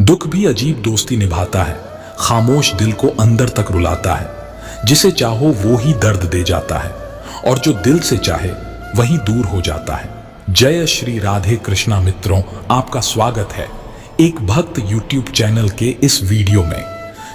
दुख भी अजीब दोस्ती निभाता है, खामोश दिल को अंदर तक रुलाता है। जिसे चाहो वो ही दर्द दे जाता है और जो दिल से चाहे वही दूर हो जाता है। जय श्री राधे कृष्णा मित्रों, आपका स्वागत है एक भक्त यूट्यूब चैनल के इस वीडियो में।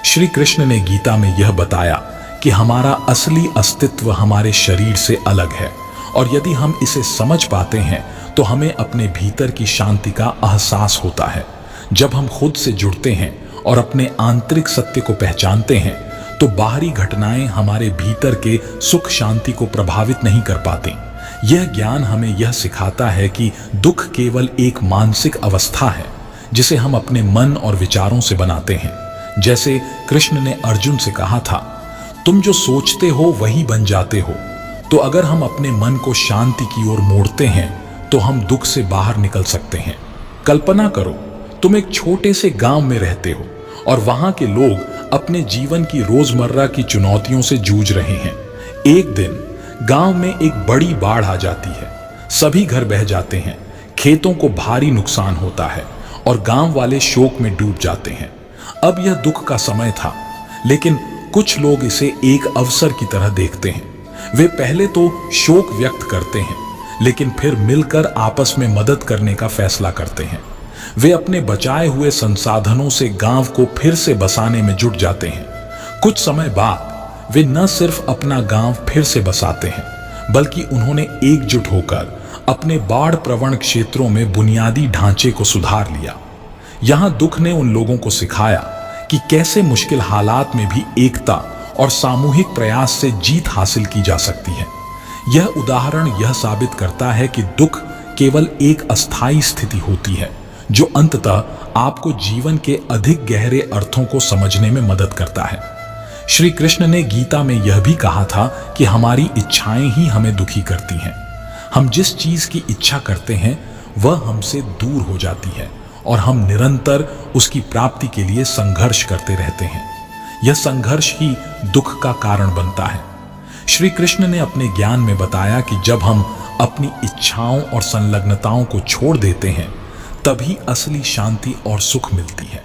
श्री कृष्ण ने गीता में यह बताया कि हमारा असली अस्तित्व हमारे शरीर से अलग है और यदि हम इसे समझ पाते हैं तो हमें अपने भीतर की शांति का एहसास होता है। जब हम खुद से जुड़ते हैं और अपने आंतरिक सत्य को पहचानते हैं तो बाहरी घटनाएं हमारे भीतर के सुख शांति को प्रभावित नहीं कर पाती। यह ज्ञान हमें यह सिखाता है कि दुख केवल एक मानसिक अवस्था है जिसे हम अपने मन और विचारों से बनाते हैं। जैसे कृष्ण ने अर्जुन से कहा था, तुम जो सोचते हो वही बन जाते हो। तो अगर हम अपने मन को शांति की ओर मोड़ते हैं तो हम दुख से बाहर निकल सकते हैं। कल्पना करो, तुम एक छोटे से गांव में रहते हो और वहां के लोग अपने जीवन की रोजमर्रा की चुनौतियों से जूझ रहे हैं। एक दिन गांव में एक बड़ी बाढ़ आ जाती है, सभी घर बह जाते हैं, खेतों को भारी नुकसान होता है और गांव वाले शोक में डूब जाते हैं। अब यह दुख का समय था, लेकिन कुछ लोग इसे एक अवसर की तरह देखते हैं। वे पहले तो शोक व्यक्त करते हैं, लेकिन फिर मिलकर आपस में मदद करने का फैसला करते हैं। वे अपने बचाए हुए संसाधनों से गांव को फिर से बसाने में जुट जाते हैं। कुछ समय बाद वे न सिर्फ अपना गांव फिर से बसाते हैं, बल्कि उन्होंने एकजुट होकर अपने बाढ़ प्रवण क्षेत्रों में बुनियादी ढांचे को सुधार लिया। यहां दुख ने उन लोगों को सिखाया कि कैसे मुश्किल हालात में भी एकता और सामूहिक प्रयास से जीत हासिल की जा सकती है। यह उदाहरण यह साबित करता है कि दुख केवल एक अस्थायी स्थिति होती है जो अंततः आपको जीवन के अधिक गहरे अर्थों को समझने में मदद करता है। श्री कृष्ण ने गीता में यह भी कहा था कि हमारी इच्छाएं ही हमें दुखी करती हैं। हम जिस चीज की इच्छा करते हैं वह हमसे दूर हो जाती है और हम निरंतर उसकी प्राप्ति के लिए संघर्ष करते रहते हैं। यह संघर्ष ही दुख का कारण बनता है। श्री कृष्ण ने अपने ज्ञान में बताया कि जब हम अपनी इच्छाओं और संलग्नताओं को छोड़ देते हैं तभी असली शांति और सुख मिलती है।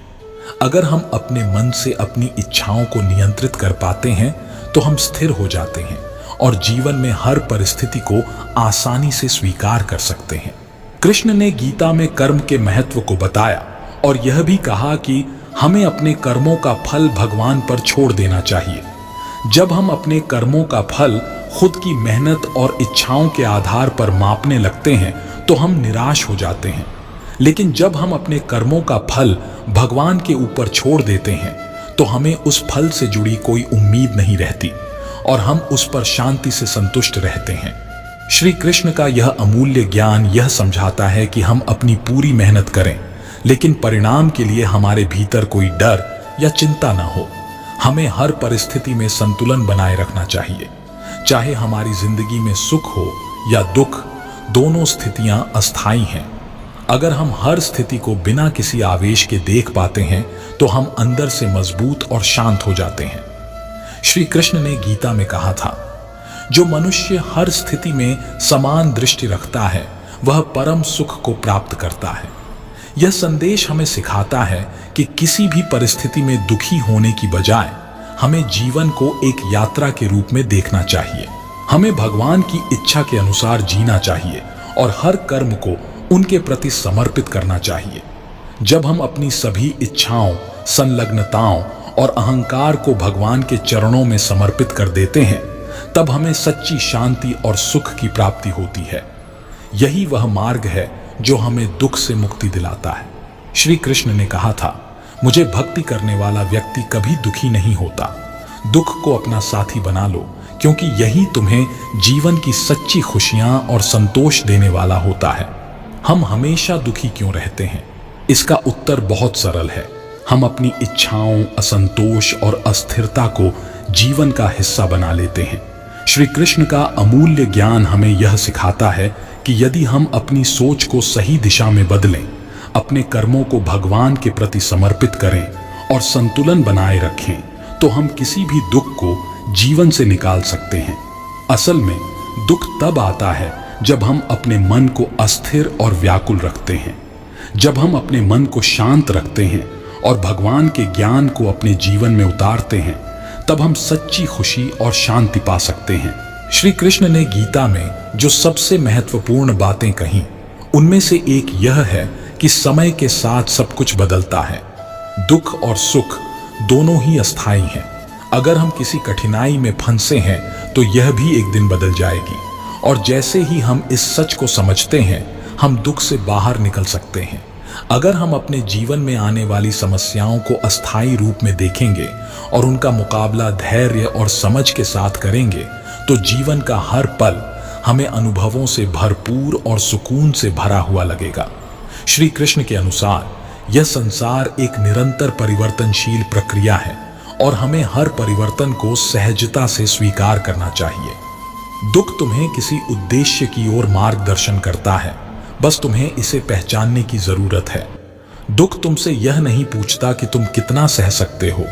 अगर हम अपने मन से अपनी इच्छाओं को नियंत्रित कर पाते हैं तो हम स्थिर हो जाते हैं और जीवन में हर परिस्थिति को आसानी से स्वीकार कर सकते हैं। कृष्ण ने गीता में कर्म के महत्व को बताया और यह भी कहा कि हमें अपने कर्मों का फल भगवान पर छोड़ देना चाहिए। जब हम अपने कर्मों का फल खुद की मेहनत और इच्छाओं के आधार पर मापने लगते हैं तो हम निराश हो जाते हैं। लेकिन जब हम अपने कर्मों का फल भगवान के ऊपर छोड़ देते हैं तो हमें उस फल से जुड़ी कोई उम्मीद नहीं रहती और हम उस पर शांति से संतुष्ट रहते हैं। श्री कृष्ण का यह अमूल्य ज्ञान यह समझाता है कि हम अपनी पूरी मेहनत करें, लेकिन परिणाम के लिए हमारे भीतर कोई डर या चिंता न हो। हमें हर परिस्थिति में संतुलन बनाए रखना चाहिए। चाहे हमारी जिंदगी में सुख हो या दुख, दोनों स्थितियां अस्थायी हैं। अगर हम हर स्थिति को बिना किसी आवेश के देख पाते हैं तो हम अंदर से मजबूत और शांत हो जाते हैं। श्री कृष्ण ने गीता में कहा था, जो मनुष्य हर स्थिति में समान दृष्टि रखता है वह परम सुख को प्राप्त करता है। यह संदेश हमें सिखाता है कि किसी भी परिस्थिति में दुखी होने की बजाय हमें जीवन को एक यात्रा के रूप में देखना चाहिए। हमें भगवान की इच्छा के अनुसार जीना चाहिए और हर कर्म को उनके प्रति समर्पित करना चाहिए। जब हम अपनी सभी इच्छाओं, संलग्नताओं और अहंकार को भगवान के चरणों में समर्पित कर देते हैं तब हमें सच्ची शांति और सुख की प्राप्ति होती है। यही वह मार्ग है जो हमें दुख से मुक्ति दिलाता है। श्री कृष्ण ने कहा था, मुझे भक्ति करने वाला व्यक्ति कभी दुखी नहीं होता। दुख को अपना साथी बना लो, क्योंकि यही तुम्हें जीवन की सच्ची खुशियां और संतोष देने वाला होता है। हम हमेशा दुखी क्यों रहते हैं? इसका उत्तर बहुत सरल है। हम अपनी इच्छाओं, असंतोष और अस्थिरता को जीवन का हिस्सा बना लेते हैं। श्री कृष्ण का अमूल्य ज्ञान हमें यह सिखाता है कि यदि हम अपनी सोच को सही दिशा में बदलें, अपने कर्मों को भगवान के प्रति समर्पित करें और संतुलन बनाए रखें तो हम किसी भी दुख को जीवन से निकाल सकते हैं। असल में दुख तब आता है जब हम अपने मन को अस्थिर और व्याकुल रखते हैं। जब हम अपने मन को शांत रखते हैं और भगवान के ज्ञान को अपने जीवन में उतारते हैं, तब हम सच्ची खुशी और शांति पा सकते हैं। श्री कृष्ण ने गीता में जो सबसे महत्वपूर्ण बातें कही, उनमें से एक यह है कि समय के साथ सब कुछ बदलता है। दुख और सुख दोनों ही अस्थायी हैं। अगर हम किसी कठिनाई में फंसे हैं तो यह भी एक दिन बदल जाएगी, और जैसे ही हम इस सच को समझते हैं, हम दुख से बाहर निकल सकते हैं। अगर हम अपने जीवन में आने वाली समस्याओं को अस्थायी रूप में देखेंगे और उनका मुकाबला धैर्य और समझ के साथ करेंगे, तो जीवन का हर पल हमें अनुभवों से भरपूर और सुकून से भरा हुआ लगेगा। श्री कृष्ण के अनुसार यह संसार एक निरंतर परिवर्तनशील प्रक्रिया है और हमें हर परिवर्तन को सहजता से स्वीकार करना चाहिए। दुख तुम्हें किसी उद्देश्य की ओर मार्गदर्शन करता है, बस तुम्हें इसे पहचानने की जरूरत है। दुख तुमसे यह नहीं पूछता कि तुम कितना सह सकते हो,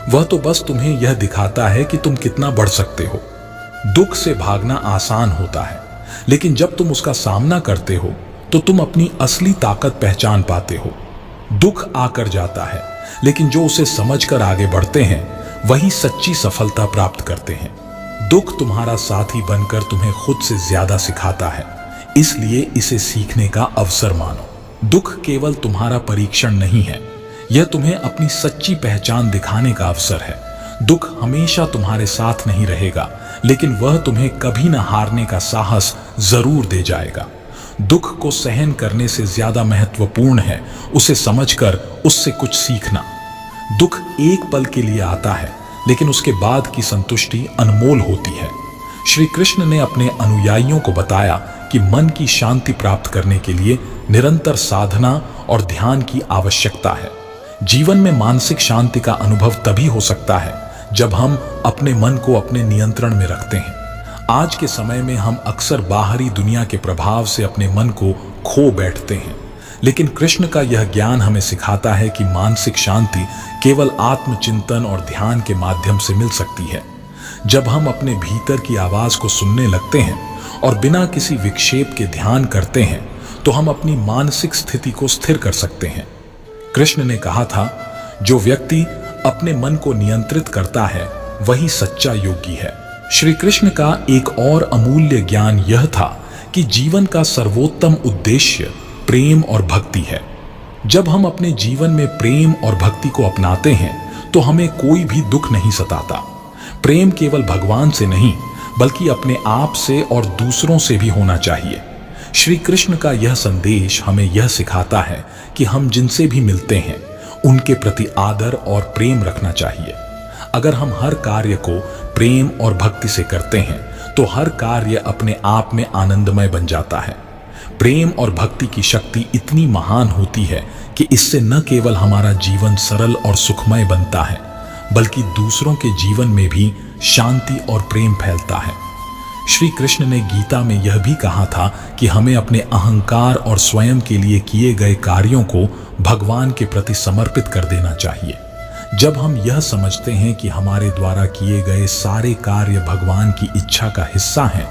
वह तो बस तुम्हें यह दिखाता है कि तुम कितना बढ़ सकते हो। दुख से भागना आसान होता है, लेकिन जब तुम उसका सामना करते हो तो तुम अपनी असली ताकत पहचान पाते हो। दुख आकर जाता है, लेकिन जो उसे समझकर आगे बढ़ते हैं वही सच्ची सफलता प्राप्त करते हैं। दुख तुम्हारा साथी बनकर तुम्हें खुद से ज्यादा सिखाता है, इसलिए इसे सीखने का अवसर मानो। दुख केवल तुम्हारा परीक्षण नहीं है, यह तुम्हें अपनी सच्ची पहचान दिखाने का अवसर है। दुख हमेशा तुम्हारे साथ नहीं रहेगा, लेकिन वह तुम्हें कभी न हारने का साहस जरूर दे जाएगा। दुख को सहन करने से ज्यादा महत्वपूर्ण है उसे समझकर उससे कुछ सीखना। दुख एक पल के लिए आता है, लेकिन उसके बाद की संतुष्टि अनमोल होती है। श्री कृष्ण ने अपने अनुयायियों को बताया कि मन की शांति प्राप्त करने के लिए निरंतर साधना और ध्यान की आवश्यकता है। जीवन में मानसिक शांति का अनुभव तभी हो सकता है जब हम अपने मन को अपने नियंत्रण में रखते हैं। आज के समय में हम अक्सर बाहरी दुनिया के प्रभाव से अपने मन को खो बैठते हैं, लेकिन कृष्ण का यह ज्ञान हमें सिखाता है कि मानसिक शांति केवल आत्मचिंतन और ध्यान के माध्यम से मिल सकती है। जब हम अपने भीतर की आवाज को सुनने लगते हैं और बिना किसी विक्षेप के ध्यान करते हैं, तो हम अपनी मानसिक स्थिति को स्थिर कर सकते हैं। कृष्ण ने कहा था, जो व्यक्ति अपने मन को नियंत्रित करता है वही सच्चा योगी है। श्री कृष्ण का एक और अमूल्य ज्ञान यह था कि जीवन का सर्वोत्तम उद्देश्य प्रेम और भक्ति है। जब हम अपने जीवन में प्रेम और भक्ति को अपनाते हैं तो हमें कोई भी दुख नहीं सताता। प्रेम केवल भगवान से नहीं, बल्कि अपने आप से और दूसरों से भी होना चाहिए। श्री कृष्ण का यह संदेश हमें यह सिखाता है कि हम जिनसे भी मिलते हैं उनके प्रति आदर और प्रेम रखना चाहिए। अगर हम हर कार्य को प्रेम और भक्ति से करते हैं तो हर कार्य अपने आप में आनंदमय बन जाता है। प्रेम और भक्ति की शक्ति इतनी महान होती है कि इससे न केवल हमारा जीवन सरल और सुखमय बनता है, बल्कि दूसरों के जीवन में भी शांति और प्रेम फैलता है। श्री कृष्ण ने गीता में यह भी कहा था कि हमें अपने अहंकार और स्वयं के लिए किए गए कार्यों को भगवान के प्रति समर्पित कर देना चाहिए। जब हम यह समझते हैं कि हमारे द्वारा किए गए सारे कार्य भगवान की इच्छा का हिस्सा हैं,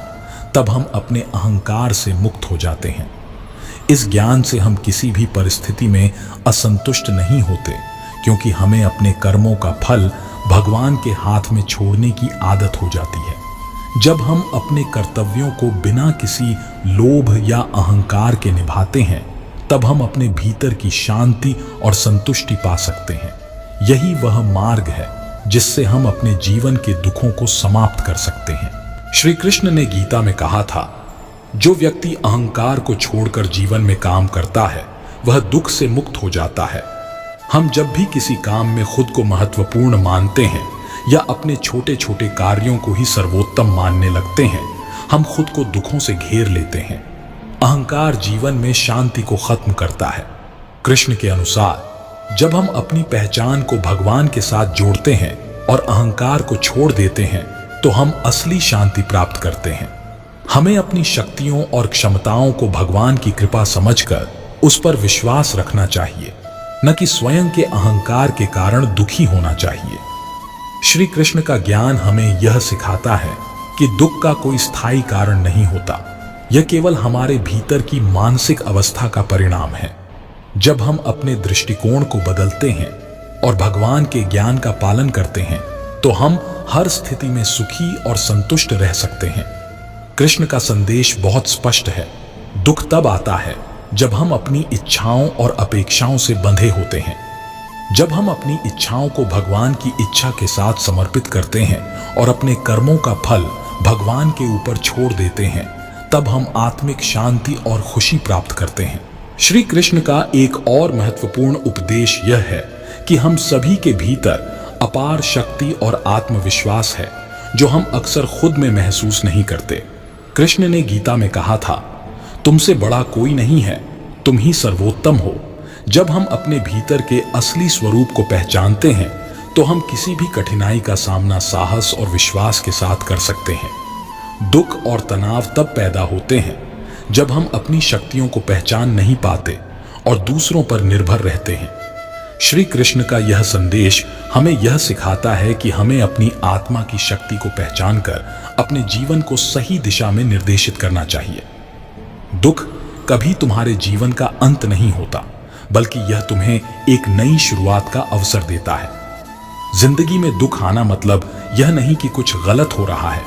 तब हम अपने अहंकार से मुक्त हो जाते हैं। इस ज्ञान से हम किसी भी परिस्थिति में असंतुष्ट नहीं होते, क्योंकि हमें अपने कर्मों का फल भगवान के हाथ में छोड़ने की आदत हो जाती है। जब हम अपने कर्तव्यों को बिना किसी लोभ या अहंकार के निभाते हैं, तब हम अपने भीतर की शांति और संतुष्टि पा सकते हैं। यही वह मार्ग है जिससे हम अपने जीवन के दुखों को समाप्त कर सकते हैं। श्री कृष्ण ने गीता में कहा था, जो व्यक्ति अहंकार को छोड़कर जीवन में काम करता है वह दुख से मुक्त हो जाता है। हम जब भी किसी काम में खुद को महत्वपूर्ण मानते हैं या अपने छोटे छोटे कार्यों को ही सर्वोत्तम मानने लगते हैं, हम खुद को दुखों से घेर लेते हैं। अहंकार जीवन में शांति को खत्म करता है। कृष्ण के अनुसार जब हम अपनी पहचान को भगवान के साथ जोड़ते हैं और अहंकार को छोड़ देते हैं, तो हम असली शांति प्राप्त करते हैं। हमें अपनी शक्तियों और क्षमताओं को भगवान की कृपा समझकर उस पर विश्वास रखना चाहिए, न कि स्वयं के अहंकार के कारण दुखी होना चाहिए। श्री कृष्ण का ज्ञान हमें यह सिखाता है कि दुख का कोई स्थायी कारण नहीं होता, यह केवल हमारे भीतर की मानसिक अवस्था का परिणाम है। जब हम अपने दृष्टिकोण को बदलते हैं और भगवान के ज्ञान का पालन करते हैं तो हम हर स्थिति में सुखी और संतुष्ट रह सकते हैं। कृष्ण का संदेश बहुत स्पष्ट है। दुख तब आता है जब हम अपनी इच्छाओं और अपेक्षाओं से बंधे होते हैं। जब हम अपनी इच्छाओं को भगवान की इच्छा के साथ समर्पित करते हैं और अपने कर्मों का फल भगवान के ऊपर छोड़ देते हैं, तब हम आत्मिक शांति और खुशी प्राप्त करते हैं। श्री कृष्ण का एक और महत्वपूर्ण उपदेश यह है कि हम सभी के भीतर अपार शक्ति और आत्मविश्वास है जो हम अक्सर खुद में महसूस नहीं करते। कृष्ण ने गीता में कहा था, तुमसे बड़ा कोई नहीं है, तुम ही सर्वोत्तम हो। जब हम अपने भीतर के असली स्वरूप को पहचानते हैं तो हम किसी भी कठिनाई का सामना साहस और विश्वास के साथ कर सकते हैं। दुख और तनाव तब पैदा होते हैं जब हम अपनी शक्तियों को पहचान नहीं पाते और दूसरों पर निर्भर रहते हैं। श्री कृष्ण का यह संदेश हमें यह सिखाता है कि हमें अपनी आत्मा की शक्ति को पहचानकर अपने जीवन को सही दिशा में निर्देशित करना चाहिए। दुख कभी तुम्हारे जीवन का अंत नहीं होता, बल्कि यह तुम्हें एक नई शुरुआत का अवसर देता है। जिंदगी में दुख आना मतलब यह नहीं कि कुछ गलत हो रहा है,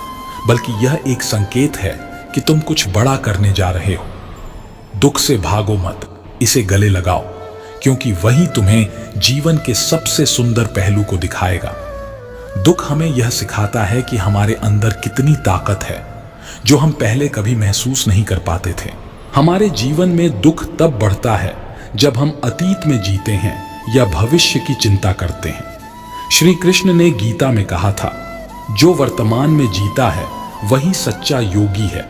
बल्कि यह एक संकेत है कि तुम कुछ बड़ा करने जा रहे हो। दुख से भागो मत, इसे गले लगाओ, क्योंकि वही तुम्हें जीवन के सबसे सुंदर पहलू को दिखाएगा। दुख हमें यह सिखाता है कि हमारे अंदर कितनी ताकत है जो हम पहले कभी महसूस नहीं कर पाते थे। हमारे जीवन में दुख तब बढ़ता है जब हम अतीत में जीते हैं या भविष्य की चिंता करते हैं। श्री कृष्ण ने गीता में कहा था, जो वर्तमान में जीता है वही सच्चा योगी है।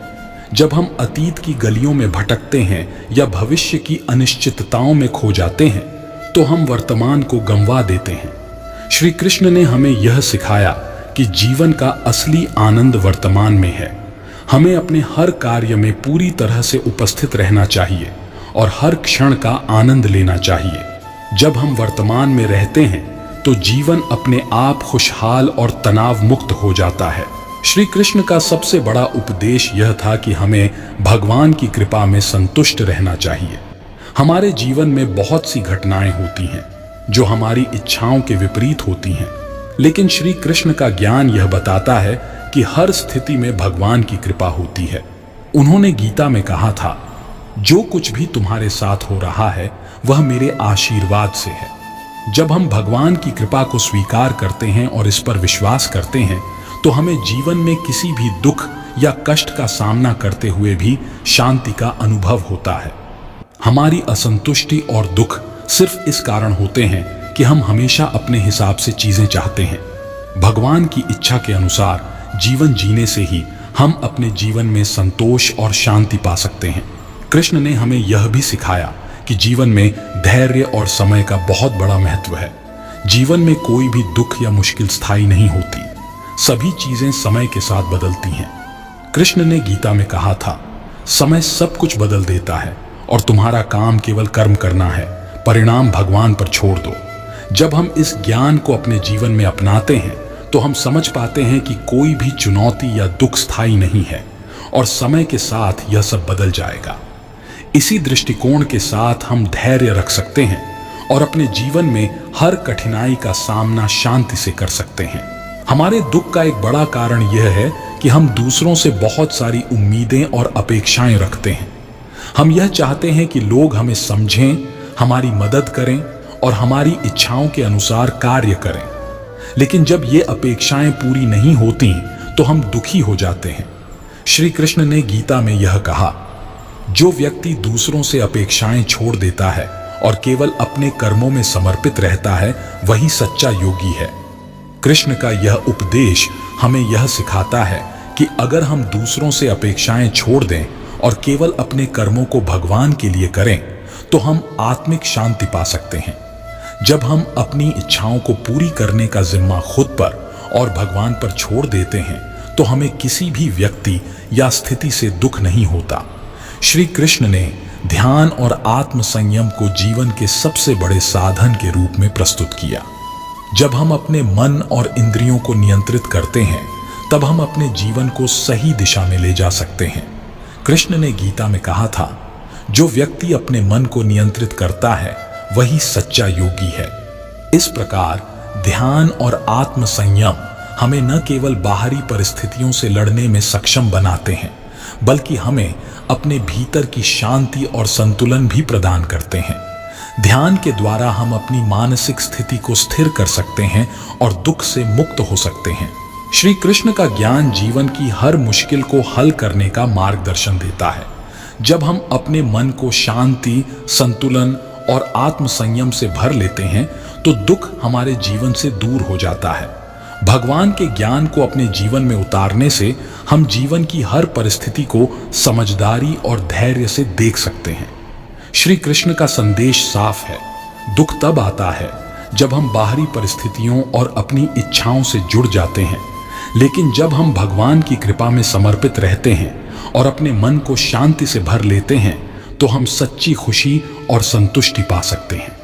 जब हम अतीत की गलियों में भटकते हैं या भविष्य की अनिश्चितताओं में खो जाते हैं तो हम वर्तमान को गंवा देते हैं। श्री कृष्ण ने हमें यह सिखाया कि जीवन का असली आनंद वर्तमान में है। हमें अपने हर कार्य में पूरी तरह से उपस्थित रहना चाहिए और हर क्षण का आनंद लेना चाहिए। जब हम वर्तमान में रहते हैं तो जीवन अपने आप खुशहाल और तनाव मुक्त हो जाता है। श्री कृष्ण का सबसे बड़ा उपदेश यह था कि हमें भगवान की कृपा में संतुष्ट रहना चाहिए। हमारे जीवन में बहुत सी घटनाएं होती हैं जो हमारी इच्छाओं के विपरीत होती हैं, लेकिन श्री कृष्ण का ज्ञान यह बताता है कि हर स्थिति में भगवान की कृपा होती है। उन्होंने गीता में कहा था, जो कुछ भी तुम्हारे साथ हो रहा है वह मेरे आशीर्वाद से है। जब हम भगवान की कृपा को स्वीकार करते हैं और इस पर विश्वास करते हैं तो हमें जीवन में किसी भी दुख या कष्ट का सामना करते हुए भी शांति का अनुभव होता है। हमारी असंतुष्टि और दुख सिर्फ इस कारण होते हैं कि हम हमेशा अपने हिसाब से चीजें चाहते हैं। भगवान की इच्छा के अनुसार जीवन जीने से ही हम अपने जीवन में संतोष और शांति पा सकते हैं। कृष्ण ने हमें यह भी सिखाया कि जीवन में धैर्य और समय का बहुत बड़ा महत्व है। जीवन में कोई भी दुख या मुश्किल स्थायी नहीं होती, सभी चीजें समय के साथ बदलती हैं। कृष्ण ने गीता में कहा था, समय सब कुछ बदल देता है और तुम्हारा काम केवल कर्म करना है, परिणाम भगवान पर छोड़ दो। जब हम इस ज्ञान को अपने जीवन में अपनाते हैं तो हम समझ पाते हैं कि कोई भी चुनौती या दुख स्थायी नहीं है और समय के साथ यह सब बदल जाएगा। इसी दृष्टिकोण के साथ हम धैर्य रख सकते हैं और अपने जीवन में हर कठिनाई का सामना शांति से कर सकते हैं। हमारे दुख का एक बड़ा कारण यह है कि हम दूसरों से बहुत सारी उम्मीदें और अपेक्षाएं रखते हैं। हम यह चाहते हैं कि लोग हमें समझें, हमारी मदद करें और हमारी इच्छाओं के अनुसार कार्य करें। लेकिन जब ये अपेक्षाएं पूरी नहीं होती तो हम दुखी हो जाते हैं। श्री कृष्ण ने गीता में यह कहा, जो व्यक्ति दूसरों से अपेक्षाएं छोड़ देता है और केवल अपने कर्मों में समर्पित रहता है वही सच्चा योगी है। कृष्ण का यह उपदेश हमें यह सिखाता है कि अगर हम दूसरों से अपेक्षाएं छोड़ दें और केवल अपने कर्मों को भगवान के लिए करें तो हम आत्मिक शांति पा सकते हैं। जब हम अपनी इच्छाओं को पूरी करने का जिम्मा खुद पर और भगवान पर छोड़ देते हैं तो हमें किसी भी व्यक्ति या स्थिति से दुख नहीं होता। श्री कृष्ण ने ध्यान और आत्म संयम को जीवन के सबसे बड़े साधन के रूप में प्रस्तुत किया। जब हम अपने मन और इंद्रियों को नियंत्रित करते हैं तब हम अपने जीवन को सही दिशा में ले जा सकते हैं। कृष्ण ने गीता में कहा था, जो व्यक्ति अपने मन को नियंत्रित करता है वही सच्चा योगी है। इस प्रकार ध्यान और आत्म संयम हमें न केवल बाहरी परिस्थितियों से लड़ने में सक्षम बनाते हैं, बल्कि हमें अपने भीतर की शांति और संतुलन भी प्रदान करते हैं। ध्यान के द्वारा हम अपनी मानसिक स्थिति को स्थिर कर सकते हैं और दुख से मुक्त हो सकते हैं। श्री कृष्ण का ज्ञान जीवन की हर मुश्किल को हल करने का मार्गदर्शन देता है। जब हम अपने मन को शांति, संतुलन और आत्म संयम से भर लेते हैं तो दुख हमारे जीवन से दूर हो जाता है। भगवान के ज्ञान को अपने जीवन में उतारने से हम जीवन की हर परिस्थिति को समझदारी और धैर्य से देख सकते हैं। श्री कृष्ण का संदेश साफ है, दुख तब आता है जब हम बाहरी परिस्थितियों और अपनी इच्छाओं से जुड़ जाते हैं, लेकिन जब हम भगवान की कृपा में समर्पित रहते हैं और अपने मन को शांति से भर लेते हैं तो हम सच्ची खुशी और संतुष्टि पा सकते हैं।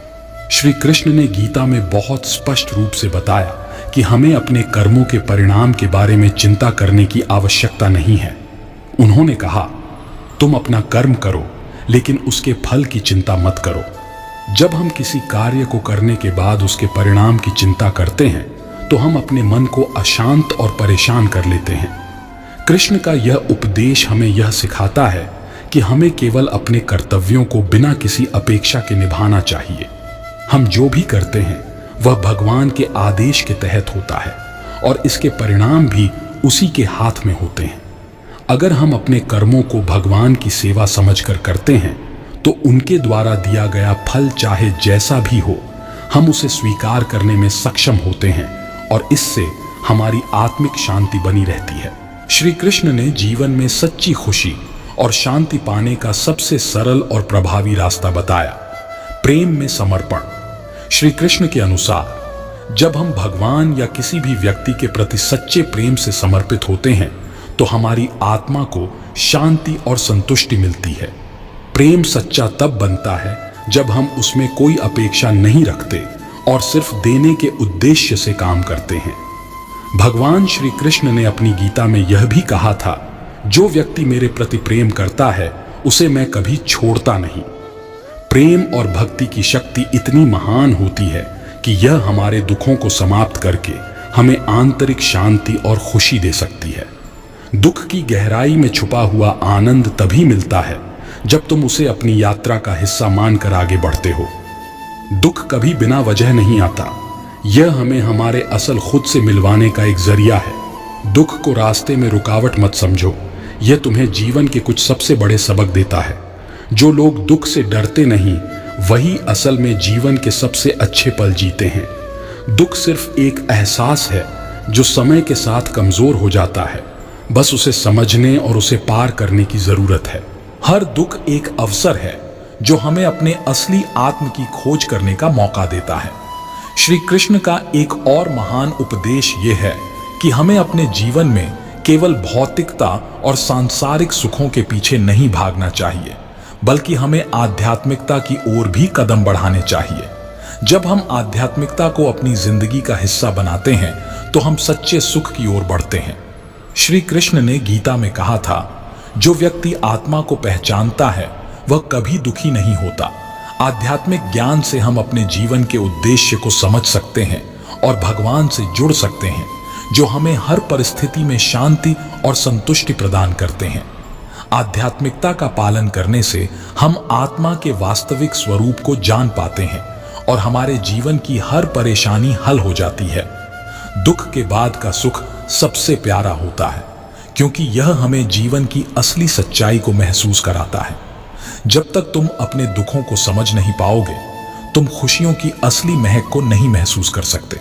श्री कृष्ण ने गीता में बहुत स्पष्ट रूप से बताया कि हमें अपने कर्मों के परिणाम के बारे में चिंता करने की आवश्यकता नहीं है। उन्होंने कहा, तुम अपना कर्म करो लेकिन उसके फल की चिंता मत करो। जब हम किसी कार्य को करने के बाद उसके परिणाम की चिंता करते हैं तो हम अपने मन को अशांत और परेशान कर लेते हैं। कृष्ण का यह उपदेश हमें यह सिखाता है कि हमें केवल अपने कर्तव्यों को बिना किसी अपेक्षा के निभाना चाहिए। हम जो भी करते हैं वह भगवान के आदेश के तहत होता है और इसके परिणाम भी उसी के हाथ में होते हैं। अगर हम अपने कर्मों को भगवान की सेवा समझकर करते हैं तो उनके द्वारा दिया गया फल चाहे जैसा भी हो, हम उसे स्वीकार करने में सक्षम होते हैं और इससे हमारी आत्मिक शांति बनी रहती है। श्री कृष्ण ने जीवन में सच्ची खुशी और शांति पाने का सबसे सरल और प्रभावी रास्ता बताया, प्रेम में समर्पण। श्री कृष्ण के अनुसार जब हम भगवान या किसी भी व्यक्ति के प्रति सच्चे प्रेम से समर्पित होते हैं तो हमारी आत्मा को शांति और संतुष्टि मिलती है। प्रेम सच्चा तब बनता है जब हम उसमें कोई अपेक्षा नहीं रखते और सिर्फ देने के उद्देश्य से काम करते हैं। भगवान श्री कृष्ण ने अपनी गीता में यह भी कहा था, जो व्यक्ति मेरे प्रति प्रेम करता है उसे मैं कभी छोड़ता नहीं। प्रेम और भक्ति की शक्ति इतनी महान होती है कि यह हमारे दुखों को समाप्त करके हमें आंतरिक शांति और खुशी दे सकती है। दुख की गहराई में छुपा हुआ आनंद तभी मिलता है जब तुम उसे अपनी यात्रा का हिस्सा मानकर आगे बढ़ते हो। दुख कभी बिना वजह नहीं आता, यह हमें हमारे असल खुद से मिलवाने का एक जरिया है। दुख को रास्ते में रुकावट मत समझो, यह तुम्हें जीवन के कुछ सबसे बड़े सबक देता है। जो लोग दुख से डरते नहीं वही असल में जीवन के सबसे अच्छे पल जीते हैं। दुख सिर्फ एक एहसास है जो समय के साथ कमजोर हो जाता है, बस उसे समझने और उसे पार करने की जरूरत है। हर दुख एक अवसर है जो हमें अपने असली आत्म की खोज करने का मौका देता है। श्री कृष्ण का एक और महान उपदेश यह है कि हमें अपने जीवन में केवल भौतिकता और सांसारिक सुखों के पीछे नहीं भागना चाहिए, बल्कि हमें आध्यात्मिकता की ओर भी कदम बढ़ाने चाहिए। जब हम आध्यात्मिकता को अपनी जिंदगी का हिस्सा बनाते हैं तो हम सच्चे सुख की ओर बढ़ते हैं। श्री कृष्ण ने गीता में कहा था, जो व्यक्ति आत्मा को पहचानता है वह कभी दुखी नहीं होता। आध्यात्मिक ज्ञान से हम अपने जीवन के उद्देश्य को समझ सकते हैं और भगवान से जुड़ सकते हैं, जो हमें हर परिस्थिति में शांति और संतुष्टि प्रदान करते हैं। आध्यात्मिकता का पालन करने से हम आत्मा के वास्तविक स्वरूप को जान पाते हैं और हमारे जीवन की हर परेशानी हल हो जाती है। दुख के बाद का सुख सबसे प्यारा होता है, क्योंकि यह हमें जीवन की असली सच्चाई को महसूस कराता है। जब तक तुम अपने दुखों को समझ नहीं पाओगे, तुम खुशियों की असली महक को नहीं महसूस कर सकते।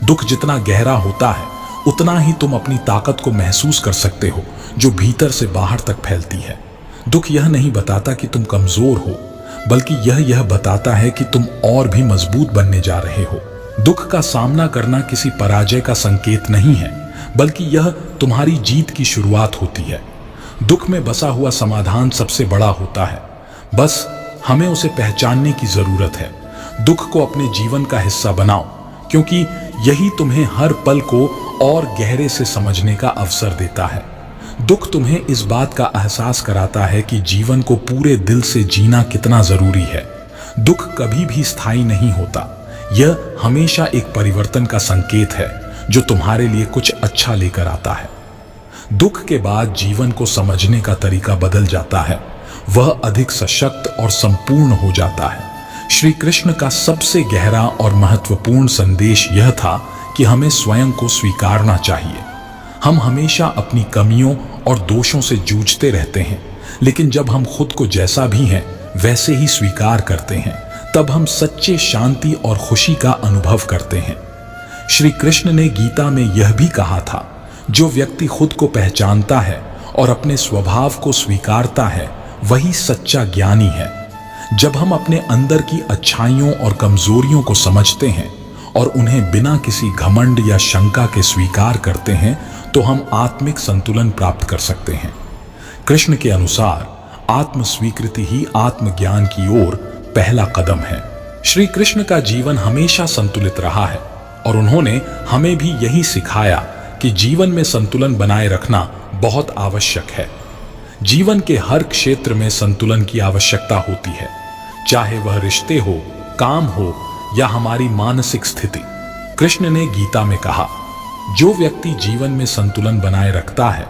दुख जितना गहरा होता है उतना ही तुम अपनी ताकत को महसूस कर सकते हो, जो भीतर से बाहर तक फैलती है। दुख यह नहीं बताता कि तुम कमजोर हो, बल्कि यह बताता है कि तुम और भी मजबूत बनने जा रहे हो। दुख का सामना करना किसी पराजय का संकेत नहीं है, बल्कि यह तुम्हारी जीत की शुरुआत होती है। दुख में बसा हुआ समाधान सबसे बड़ा होता है, बस हमें उसे पहचानने की जरूरत है। दुख को अपने जीवन का हिस्सा बनाओ, क्योंकि यही तुम्हें हर पल को और गहरे से समझने का अवसर देता है। दुख तुम्हें इस बात का एहसास कराता है कि जीवन को पूरे दिल से जीना कितना जरूरी है। दुख कभी भी स्थायी नहीं होता, यह हमेशा एक परिवर्तन का संकेत है जो तुम्हारे लिए कुछ अच्छा लेकर आता है। दुख के बाद जीवन को समझने का तरीका बदल जाता है, वह अधिक सशक्त और संपूर्ण हो जाता है। श्री कृष्ण का सबसे गहरा और महत्वपूर्ण संदेश यह था कि हमें स्वयं को स्वीकारना चाहिए। हम हमेशा अपनी कमियों और दोषों से जूझते रहते हैं, लेकिन जब हम खुद को जैसा भी हैं वैसे ही स्वीकार करते हैं, तब हम सच्चे शांति और खुशी का अनुभव करते हैं। श्री कृष्ण ने गीता में यह भी कहा था, जो व्यक्ति खुद को पहचानता है और अपने स्वभाव को स्वीकारता है वही सच्चा ज्ञानी है। जब हम अपने अंदर की अच्छाइयों और कमजोरियों को समझते हैं और उन्हें बिना किसी घमंड या शंका के स्वीकार करते हैं तो हम आत्मिक संतुलन प्राप्त कर सकते हैं। कृष्ण के अनुसार आत्म स्वीकृति ही आत्मज्ञान की ओर पहला कदम है। श्री कृष्ण का जीवन हमेशा संतुलित रहा है और उन्होंने हमें भी यही सिखाया कि जीवन में संतुलन बनाए रखना बहुत आवश्यक है। जीवन के हर क्षेत्र में संतुलन की आवश्यकता होती है, चाहे वह रिश्ते हो, काम हो या हमारी मानसिक स्थिति। कृष्ण ने गीता में कहा, जो व्यक्ति जीवन में संतुलन बनाए रखता है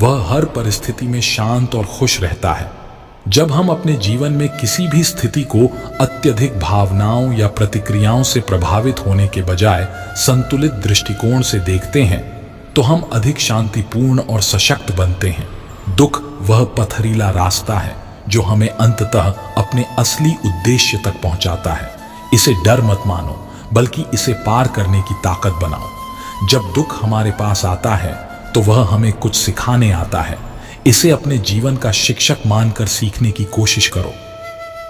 वह हर परिस्थिति में शांत और खुश रहता है। जब हम अपने जीवन में किसी भी स्थिति को अत्यधिक भावनाओं या प्रतिक्रियाओं से प्रभावित होने के बजाय संतुलित दृष्टिकोण से देखते हैं तो हम अधिक शांतिपूर्ण और सशक्त बनते हैं। दुख वह पथरीला रास्ता है जो हमें अंततः अपने असली उद्देश्य तक पहुंचाता है। इसे डर मत मानो, बल्कि इसे पार करने की ताकत बनाओ। जब दुख हमारे पास आता है तो वह हमें कुछ सिखाने आता है। इसे अपने जीवन का शिक्षक मानकर सीखने की कोशिश करो।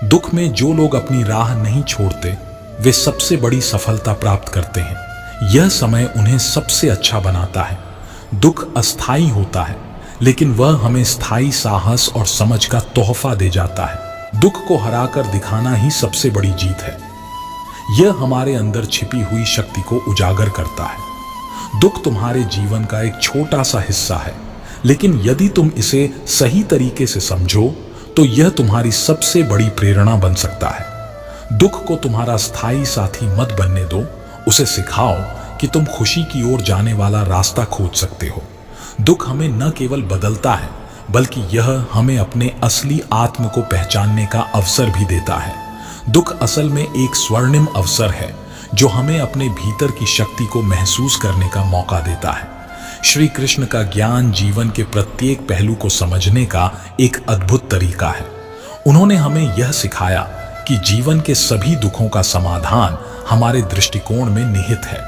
दुख में जो लोग अपनी राह नहीं छोड़ते वे सबसे बड़ी सफलता प्राप्त करते हैं। यह समय उन्हें सबसे अच्छा बनाता है। दुख अस्थायी होता है, लेकिन वह हमें स्थायी साहस और समझ का तोहफा दे जाता है। दुख को हराकर दिखाना ही सबसे बड़ी जीत है। यह हमारे अंदर छिपी हुई शक्ति को उजागर करता है। दुख तुम्हारे जीवन का एक छोटा सा हिस्सा है, लेकिन यदि तुम इसे सही तरीके से समझो तो यह तुम्हारी सबसे बड़ी प्रेरणा बन सकता है। दुख को तुम्हारा स्थायी साथी मत बनने दो, उसे सिखाओ कि तुम खुशी की ओर जाने वाला रास्ता खोज सकते हो। दुख हमें न केवल बदलता है, बल्कि यह हमें अपने असली आत्म को पहचानने का अवसर भी देता है। दुख असल में एक स्वर्णिम अवसर है जो हमें अपने भीतर की शक्ति को महसूस करने का मौका देता है। श्री कृष्ण का ज्ञान जीवन के प्रत्येक पहलू को समझने का एक अद्भुत तरीका है। उन्होंने हमें यह सिखाया कि जीवन के सभी दुखों का समाधान हमारे दृष्टिकोण में निहित है।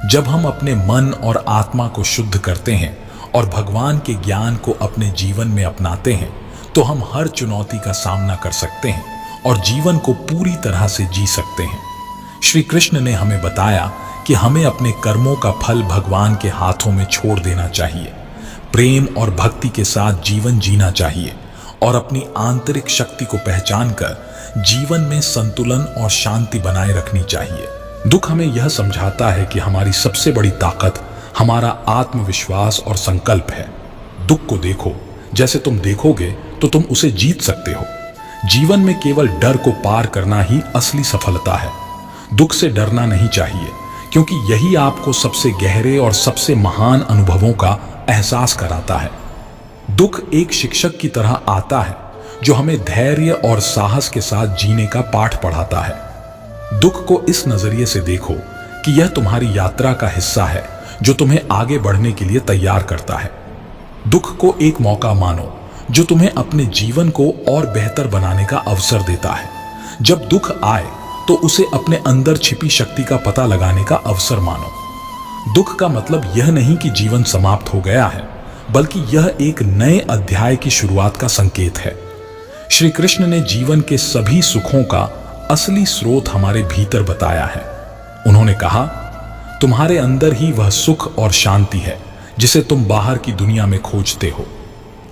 जब हम अपने मन और आत्मा को शुद्ध करते हैं और भगवान के ज्ञान को अपने जीवन में अपनाते हैं तो हम हर चुनौती का सामना कर सकते हैं और जीवन को पूरी तरह से जी सकते हैं। श्री कृष्ण ने हमें बताया कि हमें अपने कर्मों का फल भगवान के हाथों में छोड़ देना चाहिए, प्रेम और भक्ति के साथ जीवन जीना चाहिए और अपनी आंतरिक शक्ति को पहचानकर जीवन में संतुलन और शांति बनाए रखनी चाहिए। दुख हमें यह समझाता है कि हमारी सबसे बड़ी ताकत हमारा आत्मविश्वास और संकल्प है। दुख को देखो, जैसे तुम देखोगे तो तुम उसे जीत सकते हो। जीवन में केवल डर को पार करना ही असली सफलता है। दुख से डरना नहीं चाहिए, क्योंकि यही आपको सबसे गहरे और सबसे महान अनुभवों का एहसास कराता है। दुख एक शिक्षक की तरह आता है जो हमें धैर्य और साहस के साथ जीने का पाठ पढ़ाता है। दुख को इस नजरिए से देखो कि यह तुम्हारी यात्रा का हिस्सा है जो तुम्हें आगे बढ़ने के लिए तैयार करता है। दुख को एक मौका मानो जो तुम्हें अपने जीवन को और बेहतर बनाने का अवसर देता है। जब दुख आए तो उसे अपने अंदर छिपी शक्ति का पता लगाने का अवसर मानो। दुख का मतलब यह नहीं कि जीवन समाप्त हो गया है, बल्कि यह एक नए अध्याय की शुरुआत का संकेत है। श्री कृष्ण ने जीवन के सभी सुखों का असली स्रोत हमारे भीतर बताया है। उन्होंने कहा, तुम्हारे अंदर ही वह सुख और शांति है जिसे तुम बाहर की दुनिया में खोजते हो।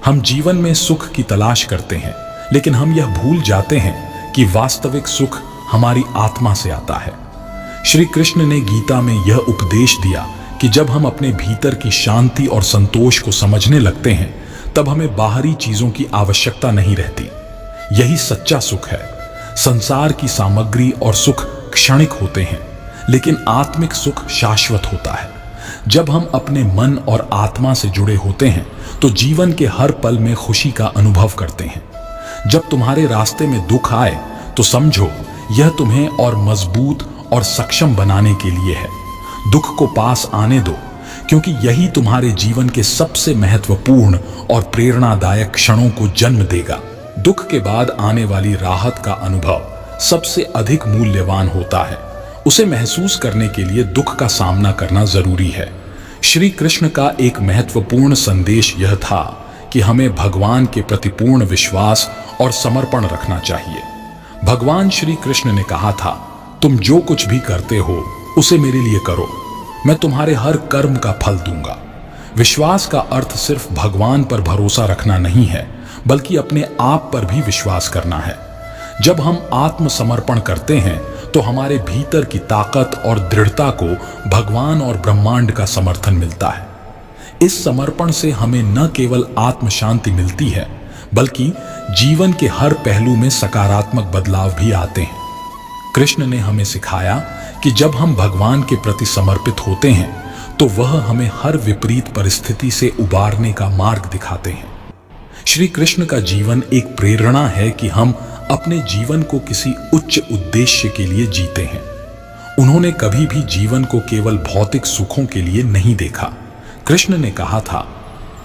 हम जीवन में सुख की तलाश करते हैं, लेकिन हम यह भूल जाते हैं कि वास्तविक सुख हमारी आत्मा से आता है। श्री कृष्ण ने गीता में यह उपदेश दिया कि जब हम अपने भीतर की शांति और संतोष को समझने लगते हैं तब हमें बाहरी चीजों की आवश्यकता नहीं रहती। यही सच्चा सुख है। संसार की सामग्री और सुख क्षणिक होते हैं, लेकिन आत्मिक सुख शाश्वत होता है। जब हम अपने मन और आत्मा से जुड़े होते हैं तो जीवन के हर पल में खुशी का अनुभव करते हैं। जब तुम्हारे रास्ते में दुख आए तो समझो यह तुम्हें और मजबूत और सक्षम बनाने के लिए है। दुख को पास आने दो, क्योंकि यही तुम्हारे जीवन के सबसे महत्वपूर्ण और प्रेरणादायक क्षणों को जन्म देगा। दुख के बाद आने वाली राहत का अनुभव सबसे अधिक मूल्यवान होता है। उसे महसूस करने के लिए दुख का सामना करना जरूरी है। श्री कृष्ण का एक महत्वपूर्ण संदेश यह था कि हमें भगवान के प्रति पूर्ण विश्वास और समर्पण रखना चाहिए। भगवान श्री कृष्ण ने कहा था, तुम जो कुछ भी करते हो उसे मेरे लिए करो, मैं तुम्हारे हर कर्म का फल दूंगा। विश्वास का अर्थ सिर्फ भगवान पर भरोसा रखना नहीं है, बल्कि अपने आप पर भी विश्वास करना है। जब हम आत्मसमर्पण करते हैं तो हमारे भीतर की ताकत और दृढ़ता को भगवान और ब्रह्मांड का समर्थन मिलता है। इस समर्पण से हमें न केवल आत्म शांति मिलती है, बल्कि जीवन के हर पहलू में सकारात्मक बदलाव भी आते हैं। कृष्ण ने हमें सिखाया कि जब हम भगवान के प्रति समर्पित होते हैं तो वह हमें हर विपरीत परिस्थिति से उबारने का मार्ग दिखाते हैं। श्री कृष्ण का जीवन एक प्रेरणा है कि हम अपने जीवन को किसी उच्च उद्देश्य के लिए जीते हैं। उन्होंने कभी भी जीवन को केवल भौतिक सुखों के लिए नहीं देखा। कृष्ण ने कहा था,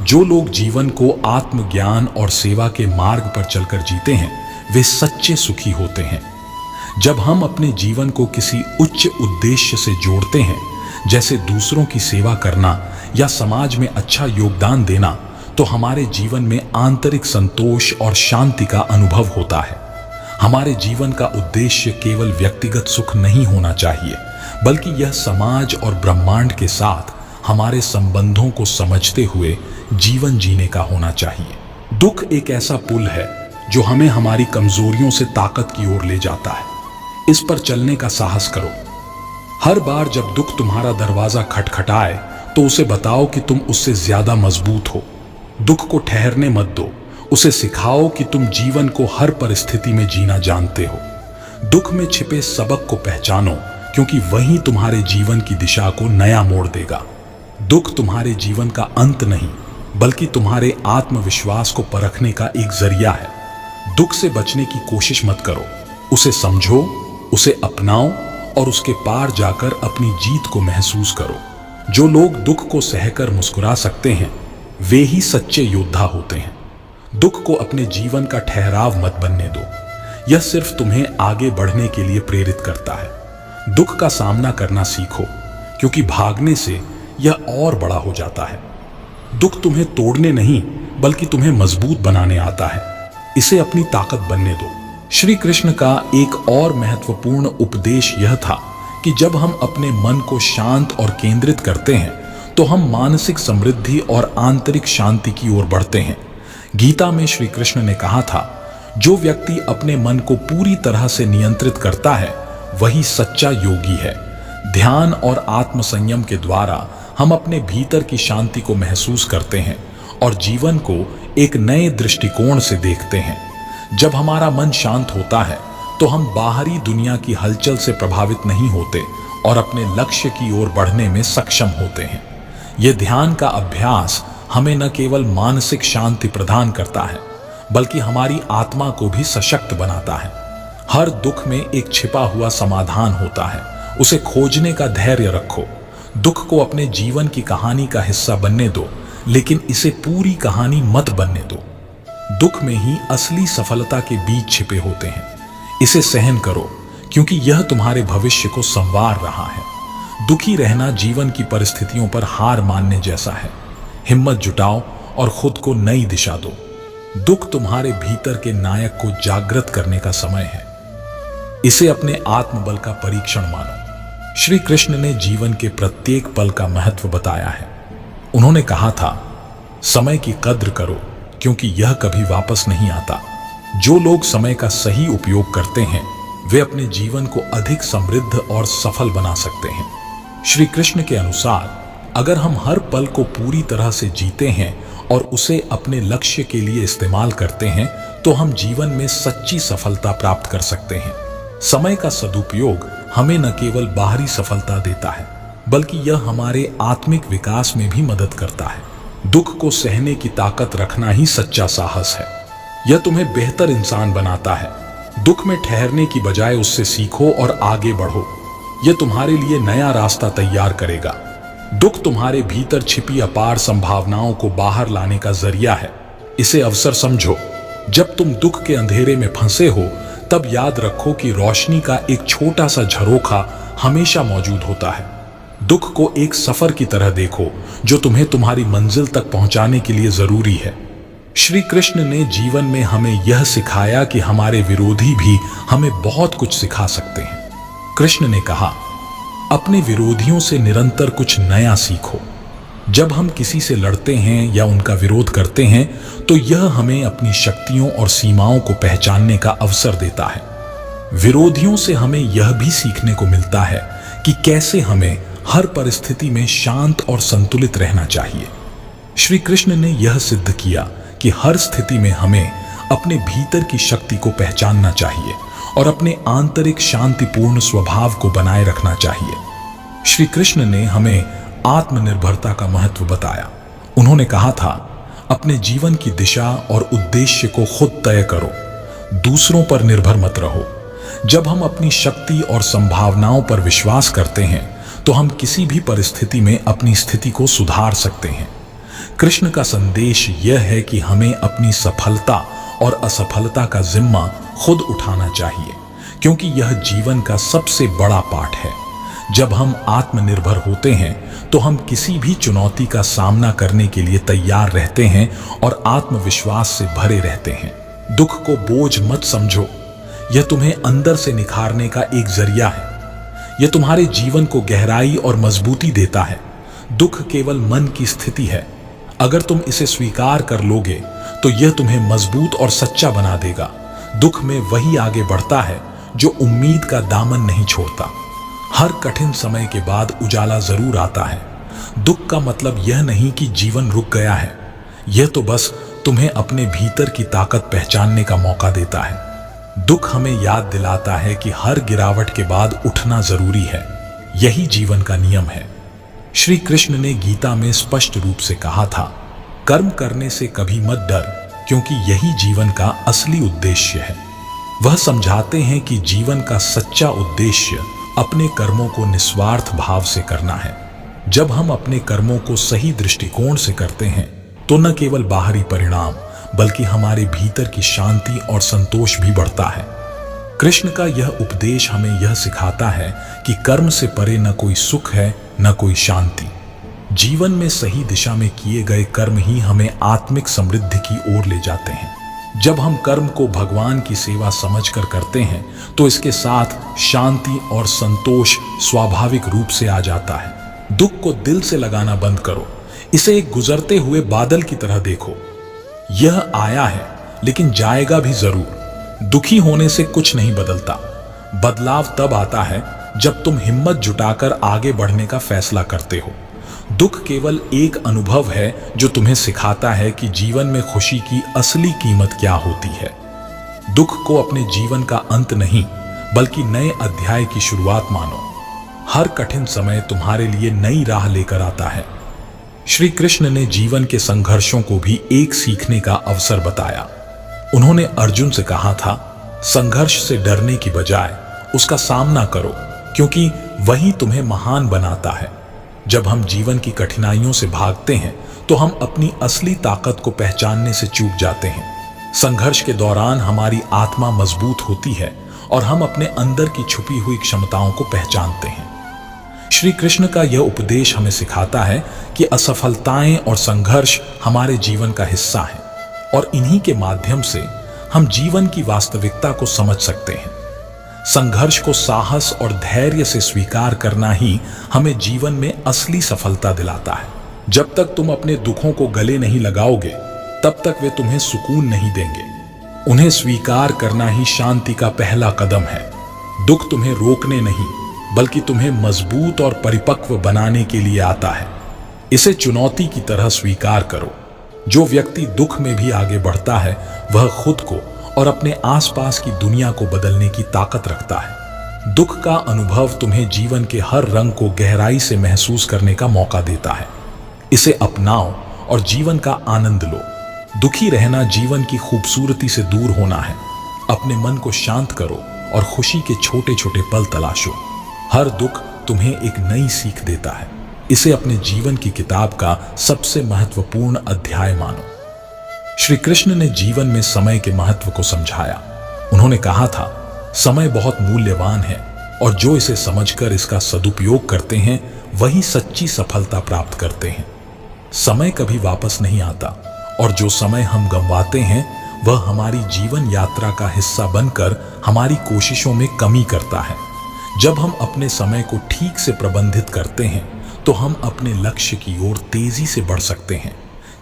जो लोग जीवन को आत्मज्ञान और सेवा के मार्ग पर चलकर जीते हैं वे सच्चे सुखी होते हैं। जब हम अपने जीवन को किसी उच्च उद्देश्य से जोड़ते हैं, जैसे दूसरों की सेवा करना या समाज में अच्छा योगदान देना, तो हमारे जीवन में आंतरिक संतोष और शांति का अनुभव होता है। हमारे जीवन का उद्देश्य केवल व्यक्तिगत सुख नहीं होना चाहिए, बल्कि यह समाज और ब्रह्मांड के साथ हमारे संबंधों को समझते हुए जीवन जीने का होना चाहिए। दुख एक ऐसा पुल है जो हमें हमारी कमजोरियों से ताकत की ओर ले जाता है। इस पर चलने का साहस करो। हर बार जब दुख तुम्हारा दरवाजा खटखटाए तो उसे बताओ कि तुम उससे ज्यादा मजबूत हो। दुख को ठहरने मत दो, उसे सिखाओ कि तुम जीवन को हर परिस्थिति में जीना जानते हो। दुख में छिपे सबक को पहचानो, क्योंकि वही तुम्हारे जीवन की दिशा को नया मोड़ देगा। दुख तुम्हारे जीवन का अंत नहीं, बल्कि तुम्हारे आत्मविश्वास को परखने का एक जरिया है। दुख से बचने की कोशिश मत करो, उसे समझो, उसे अपनाओ और उसके पार जाकर अपनी जीत को महसूस करो। जो लोग दुख को सहकर मुस्कुरा सकते हैं वे ही सच्चे योद्धा होते हैं। दुख को अपने जीवन का ठहराव मत बनने दो, यह सिर्फ तुम्हें आगे बढ़ने के लिए प्रेरित करता है। दुख का सामना करना सीखो, क्योंकि भागने से यह और बड़ा हो जाता है। दुख तुम्हें तोड़ने नहीं, बल्कि तुम्हें मजबूत बनाने आता है। इसे अपनी ताकत बनने दो। श्री कृष्ण का एक और महत्वपूर्ण उपदेश यह था कि जब हम अपने मन को शांत और केंद्रित करते हैं तो हम मानसिक समृद्धि और आंतरिक शांति की ओर बढ़ते हैं। गीता में श्री कृष्ण ने कहा था, जो व्यक्ति अपने मन को पूरी तरह से नियंत्रित करता है वही सच्चा योगी है। ध्यान और आत्मसंयम के द्वारा हम अपने भीतर की शांति को महसूस करते हैं और जीवन को एक नए दृष्टिकोण से देखते हैं। जब हमारा मन शांत होता है तो हम बाहरी दुनिया की हलचल से प्रभावित नहीं होते और अपने लक्ष्य की ओर बढ़ने में सक्षम होते हैं। यह ध्यान का अभ्यास हमें न केवल मानसिक शांति प्रदान करता है, बल्कि हमारी आत्मा को भी सशक्त बनाता है। हर दुख में एक छिपा हुआ समाधान होता है, उसे खोजने का धैर्य रखो। दुख को अपने जीवन की कहानी का हिस्सा बनने दो, लेकिन इसे पूरी कहानी मत बनने दो। दुख में ही असली सफलता के बीज छिपे होते हैं। इसे सहन करो, क्योंकि यह तुम्हारे भविष्य को संवार रहा है। दुखी रहना जीवन की परिस्थितियों पर हार मानने जैसा है। हिम्मत जुटाओ और खुद को नई दिशा दो। दुख तुम्हारे भीतर के नायक को जागृत करने का समय है। इसे अपने आत्मबल का परीक्षण मानो। श्री कृष्ण ने जीवन के प्रत्येक पल का महत्व बताया है। उन्होंने कहा था, समय की कद्र करो, क्योंकि यह कभी वापस नहीं आता। जो लोग समय का सही उपयोग करते हैं वे अपने जीवन को अधिक समृद्ध और सफल बना सकते हैं। श्री कृष्ण के अनुसार अगर हम हर पल को पूरी तरह से जीते हैं और उसे अपने लक्ष्य के लिए इस्तेमाल करते हैं तो हम जीवन में सच्ची सफलता प्राप्त कर सकते हैं। समय का सदुपयोग हमें न केवल बाहरी सफलता देता है बल्कि यह हमारे आत्मिक विकास में भी मदद करता है। दुख को सहने की ताकत रखना ही सच्चा साहस है। यह तुम्हें बेहतर इंसान बनाता है। दुख में ठहरने की बजाय उससे सीखो और आगे बढ़ो। यह तुम्हारे लिए नया रास्ता तैयार करेगा। दुख तुम्हारे भीतर छिपी अपार संभावनाओं को बाहर लाने का जरिया है। इसे अवसर समझो। जब तुम दुख के अंधेरे में फंसे हो तब याद रखो कि रोशनी का एक छोटा सा झरोखा हमेशा मौजूद होता है। दुख को एक सफर की तरह देखो जो तुम्हें तुम्हारी मंजिल तक पहुंचाने के लिए जरूरी है। श्री कृष्ण ने जीवन में हमें यह सिखाया कि हमारे विरोधी भी हमें बहुत कुछ सिखा सकते हैं। कृष्ण ने कहा, अपने विरोधियों से निरंतर कुछ नया सीखो। जब हम किसी से लड़ते हैं या उनका विरोध करते हैं तो यह हमें अपनी शक्तियों और सीमाओं को पहचानने का अवसर देता है। विरोधियों से हमें यह भी सीखने को मिलता है कि कैसे हमें हर परिस्थिति में शांत और संतुलित रहना चाहिए। श्री कृष्ण ने यह सिद्ध किया कि हर स्थिति में हमें अपने भीतर की शक्ति को पहचानना चाहिए और अपने आंतरिक शांतिपूर्ण स्वभाव को बनाए रखना चाहिए। श्री कृष्ण ने हमें आत्मनिर्भरता का महत्व बताया। उन्होंने कहा था, अपने जीवन की दिशा और उद्देश्य को खुद तय करो, दूसरों पर निर्भर मत रहो। जब हम अपनी शक्ति और संभावनाओं पर विश्वास करते हैं तो हम किसी भी परिस्थिति में अपनी स्थिति को सुधार सकते हैं। कृष्ण का संदेश यह है कि हमें अपनी सफलता और असफलता का जिम्मा खुद उठाना चाहिए, क्योंकि यह जीवन का सबसे बड़ा पाठ है। जब हम आत्मनिर्भर होते हैं तो हम किसी भी चुनौती का सामना करने के लिए तैयार रहते हैं और आत्मविश्वास से भरे रहते हैं। दुख को बोझ मत समझो, यह तुम्हें अंदर से निखारने का एक जरिया है। यह तुम्हारे जीवन को गहराई और मजबूती देता है। दुख केवल मन की स्थिति है। अगर तुम इसे स्वीकार कर लोगे तो यह तुम्हें मजबूत और सच्चा बना देगा। दुख में वही आगे बढ़ता है जो उम्मीद का दामन नहीं छोड़ता। हर कठिन समय के बाद उजाला जरूर आता है। दुख का मतलब यह नहीं कि जीवन रुक गया है। यह तो बस तुम्हें अपने भीतर की ताकत पहचानने का मौका देता है। दुख हमें याद दिलाता है कि हर गिरावट के बाद उठना जरूरी है। यही जीवन का नियम है। श्री कृष्ण ने गीता में स्पष्ट रूप से कहा था, कर्म करने से कभी मत डर, क्योंकि यही जीवन का असली उद्देश्य है। वह समझाते हैं कि जीवन का सच्चा उद्देश्य अपने कर्मों को निस्वार्थ भाव से करना है। जब हम अपने कर्मों को सही दृष्टिकोण से करते हैं तो न केवल बाहरी परिणाम बल्कि हमारे भीतर की शांति और संतोष भी बढ़ता है। कृष्ण का यह उपदेश हमें यह सिखाता है कि कर्म से परे न कोई सुख है न कोई शांति। जीवन में सही दिशा में किए गए कर्म ही हमें आत्मिक समृद्धि की ओर ले जाते हैं। जब हम कर्म को भगवान की सेवा समझकर करते हैं तो इसके साथ शांति और संतोष स्वाभाविक रूप से आ जाता है। दुख को दिल से लगाना बंद करो। इसे एक गुजरते हुए बादल की तरह देखो। यह आया है लेकिन जाएगा भी जरूर। दुखी होने से कुछ नहीं बदलता। बदलाव तब आता है जब तुम हिम्मत जुटाकर आगे बढ़ने का फैसला करते हो। दुख केवल एक अनुभव है जो तुम्हें सिखाता है कि जीवन में खुशी की असली कीमत क्या होती है। दुख को अपने जीवन का अंत नहीं बल्कि नए अध्याय की शुरुआत मानो। हर कठिन समय तुम्हारे लिए नई राह लेकर आता है। श्री कृष्ण ने जीवन के संघर्षों को भी एक सीखने का अवसर बताया। उन्होंने अर्जुन से कहा था, संघर्ष से डरने की बजाय उसका सामना करो, क्योंकि वही तुम्हें महान बनाता है। जब हम जीवन की कठिनाइयों से भागते हैं तो हम अपनी असली ताकत को पहचानने से चूक जाते हैं। संघर्ष के दौरान हमारी आत्मा मजबूत होती है और हम अपने अंदर की छुपी हुई क्षमताओं को पहचानते हैं। श्री कृष्ण का यह उपदेश हमें सिखाता है कि असफलताएं और संघर्ष हमारे जीवन का हिस्सा है और इन्हीं के माध्यम से हम जीवन की वास्तविकता को समझ सकते हैं। संघर्ष को साहस और धैर्य से स्वीकार करना ही हमें जीवन में असली सफलता दिलाता है। जब तक तुम अपने दुखों को गले नहीं लगाओगे तब तक वे तुम्हें सुकून नहीं देंगे। उन्हें स्वीकार करना ही शांति का पहला कदम है। दुख तुम्हें रोकने नहीं बल्कि तुम्हें मजबूत और परिपक्व बनाने के लिए आता है। इसे चुनौती की तरह स्वीकार करो। जो व्यक्ति दुख में भी आगे बढ़ता है वह खुद को और अपने आसपास की दुनिया को बदलने की ताकत रखता है। दुख का अनुभव तुम्हें जीवन के हर रंग को गहराई से महसूस करने का मौका देता है। इसे अपनाओ और जीवन का आनंद लो। दुखी रहना जीवन की खूबसूरती से दूर होना है। अपने मन को शांत करो और खुशी के छोटे छोटे पल तलाशो। हर दुख तुम्हें एक नई सीख देता है। इसे अपने जीवन की किताब का सबसे महत्वपूर्ण अध्याय मानो। श्री कृष्ण ने जीवन में समय के महत्व को समझाया। उन्होंने कहा था, समय बहुत मूल्यवान है और जो इसे समझकर इसका सदुपयोग करते हैं वही सच्ची सफलता प्राप्त करते हैं। समय कभी वापस नहीं आता और जो समय हम गंवाते हैं वह हमारी जीवन यात्रा का हिस्सा बनकर हमारी कोशिशों में कमी करता है। जब हम अपने समय को ठीक से प्रबंधित करते हैं तो हम अपने लक्ष्य की ओर तेजी से बढ़ सकते हैं।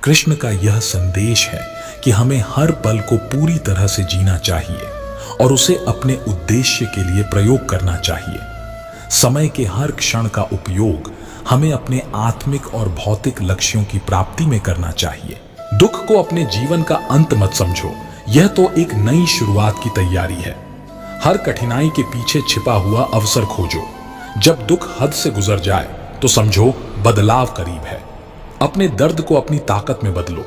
कृष्ण का यह संदेश है कि हमें हर पल को पूरी तरह से जीना चाहिए और उसे अपने उद्देश्य के लिए प्रयोग करना चाहिए। समय के हर क्षण का उपयोग हमें अपने आत्मिक और भौतिक लक्ष्यों की प्राप्ति में करना चाहिए। दुख को अपने जीवन का अंत मत समझो, यह तो एक नई शुरुआत की तैयारी है। हर कठिनाई के पीछे छिपा हुआ अवसर खोजो। जब दुख हद से गुजर जाए तो समझो बदलाव करीब है। अपने दर्द को अपनी ताकत में बदलो।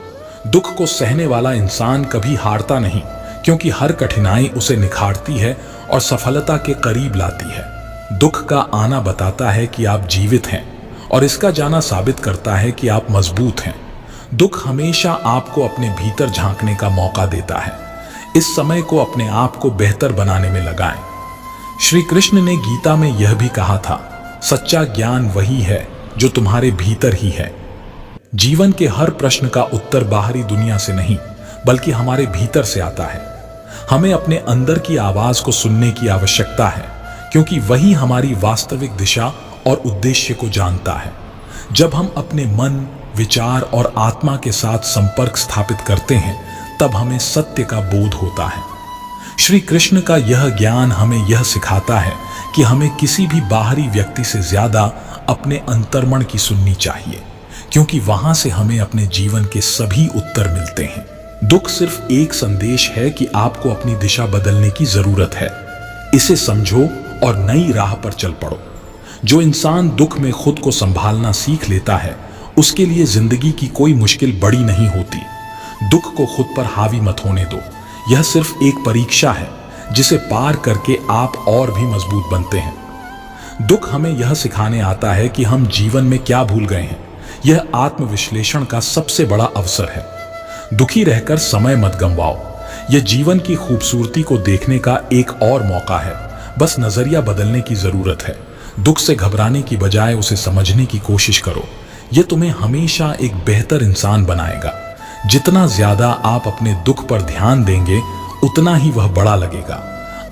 दुख को सहने वाला इंसान कभी हारता नहीं, क्योंकि हर कठिनाई उसे निखारती है और सफलता के करीब लाती है। दुख का आना बताता है कि आप जीवित हैं और इसका जाना साबित करता है कि आप मजबूत हैं। दुख हमेशा आपको अपने भीतर झांकने का मौका देता है। इस समय को अपने आप को बेहतर बनाने में लगाएं। श्री कृष्ण ने गीता में यह भी कहा था, सच्चा ज्ञान वही है जो तुम्हारे भीतर ही है। जीवन के हर प्रश्न का उत्तर बाहरी दुनिया से नहीं बल्कि हमारे भीतर से आता है। हमें अपने अंदर की आवाज को सुनने की आवश्यकता है, क्योंकि वही हमारी वास्तविक दिशा और उद्देश्य को जानता है। जब हम अपने मन, विचार और आत्मा के साथ संपर्क स्थापित करते हैं तब हमें सत्य का बोध होता है। श्री कृष्ण का यह ज्ञान हमें यह सिखाता है कि हमें किसी भी बाहरी व्यक्ति से ज्यादा अपने अंतर्मन की सुननी चाहिए, क्योंकि वहां से हमें अपने जीवन के सभी उत्तर मिलते हैं। दुख सिर्फ एक संदेश है कि आपको अपनी दिशा बदलने की जरूरत है। इसे समझो और नई राह पर चल पड़ो। जो इंसान दुख में खुद को संभालना सीख लेता है उसके लिए जिंदगी की कोई मुश्किल बड़ी नहीं होती। दुख को खुद पर हावी मत होने दो। यह सिर्फ एक परीक्षा है जिसे पार करके आप और भी मजबूत बनते हैं। दुख हमें यह सिखाने आता है कि हम जीवन में क्या भूल गए हैं। यह आत्मविश्लेषण का सबसे बड़ा अवसर है। दुखी रहकर समय मत गंवाओ। यह जीवन की खूबसूरती को देखने का एक और मौका है। बस नजरिया बदलने की जरूरत है। दुख से घबराने की बजाय उसे समझने की कोशिश करो। यह तुम्हें हमेशा एक बेहतर इंसान बनाएगा। जितना ज्यादा आप अपने दुख पर ध्यान देंगे उतना ही वह बड़ा लगेगा।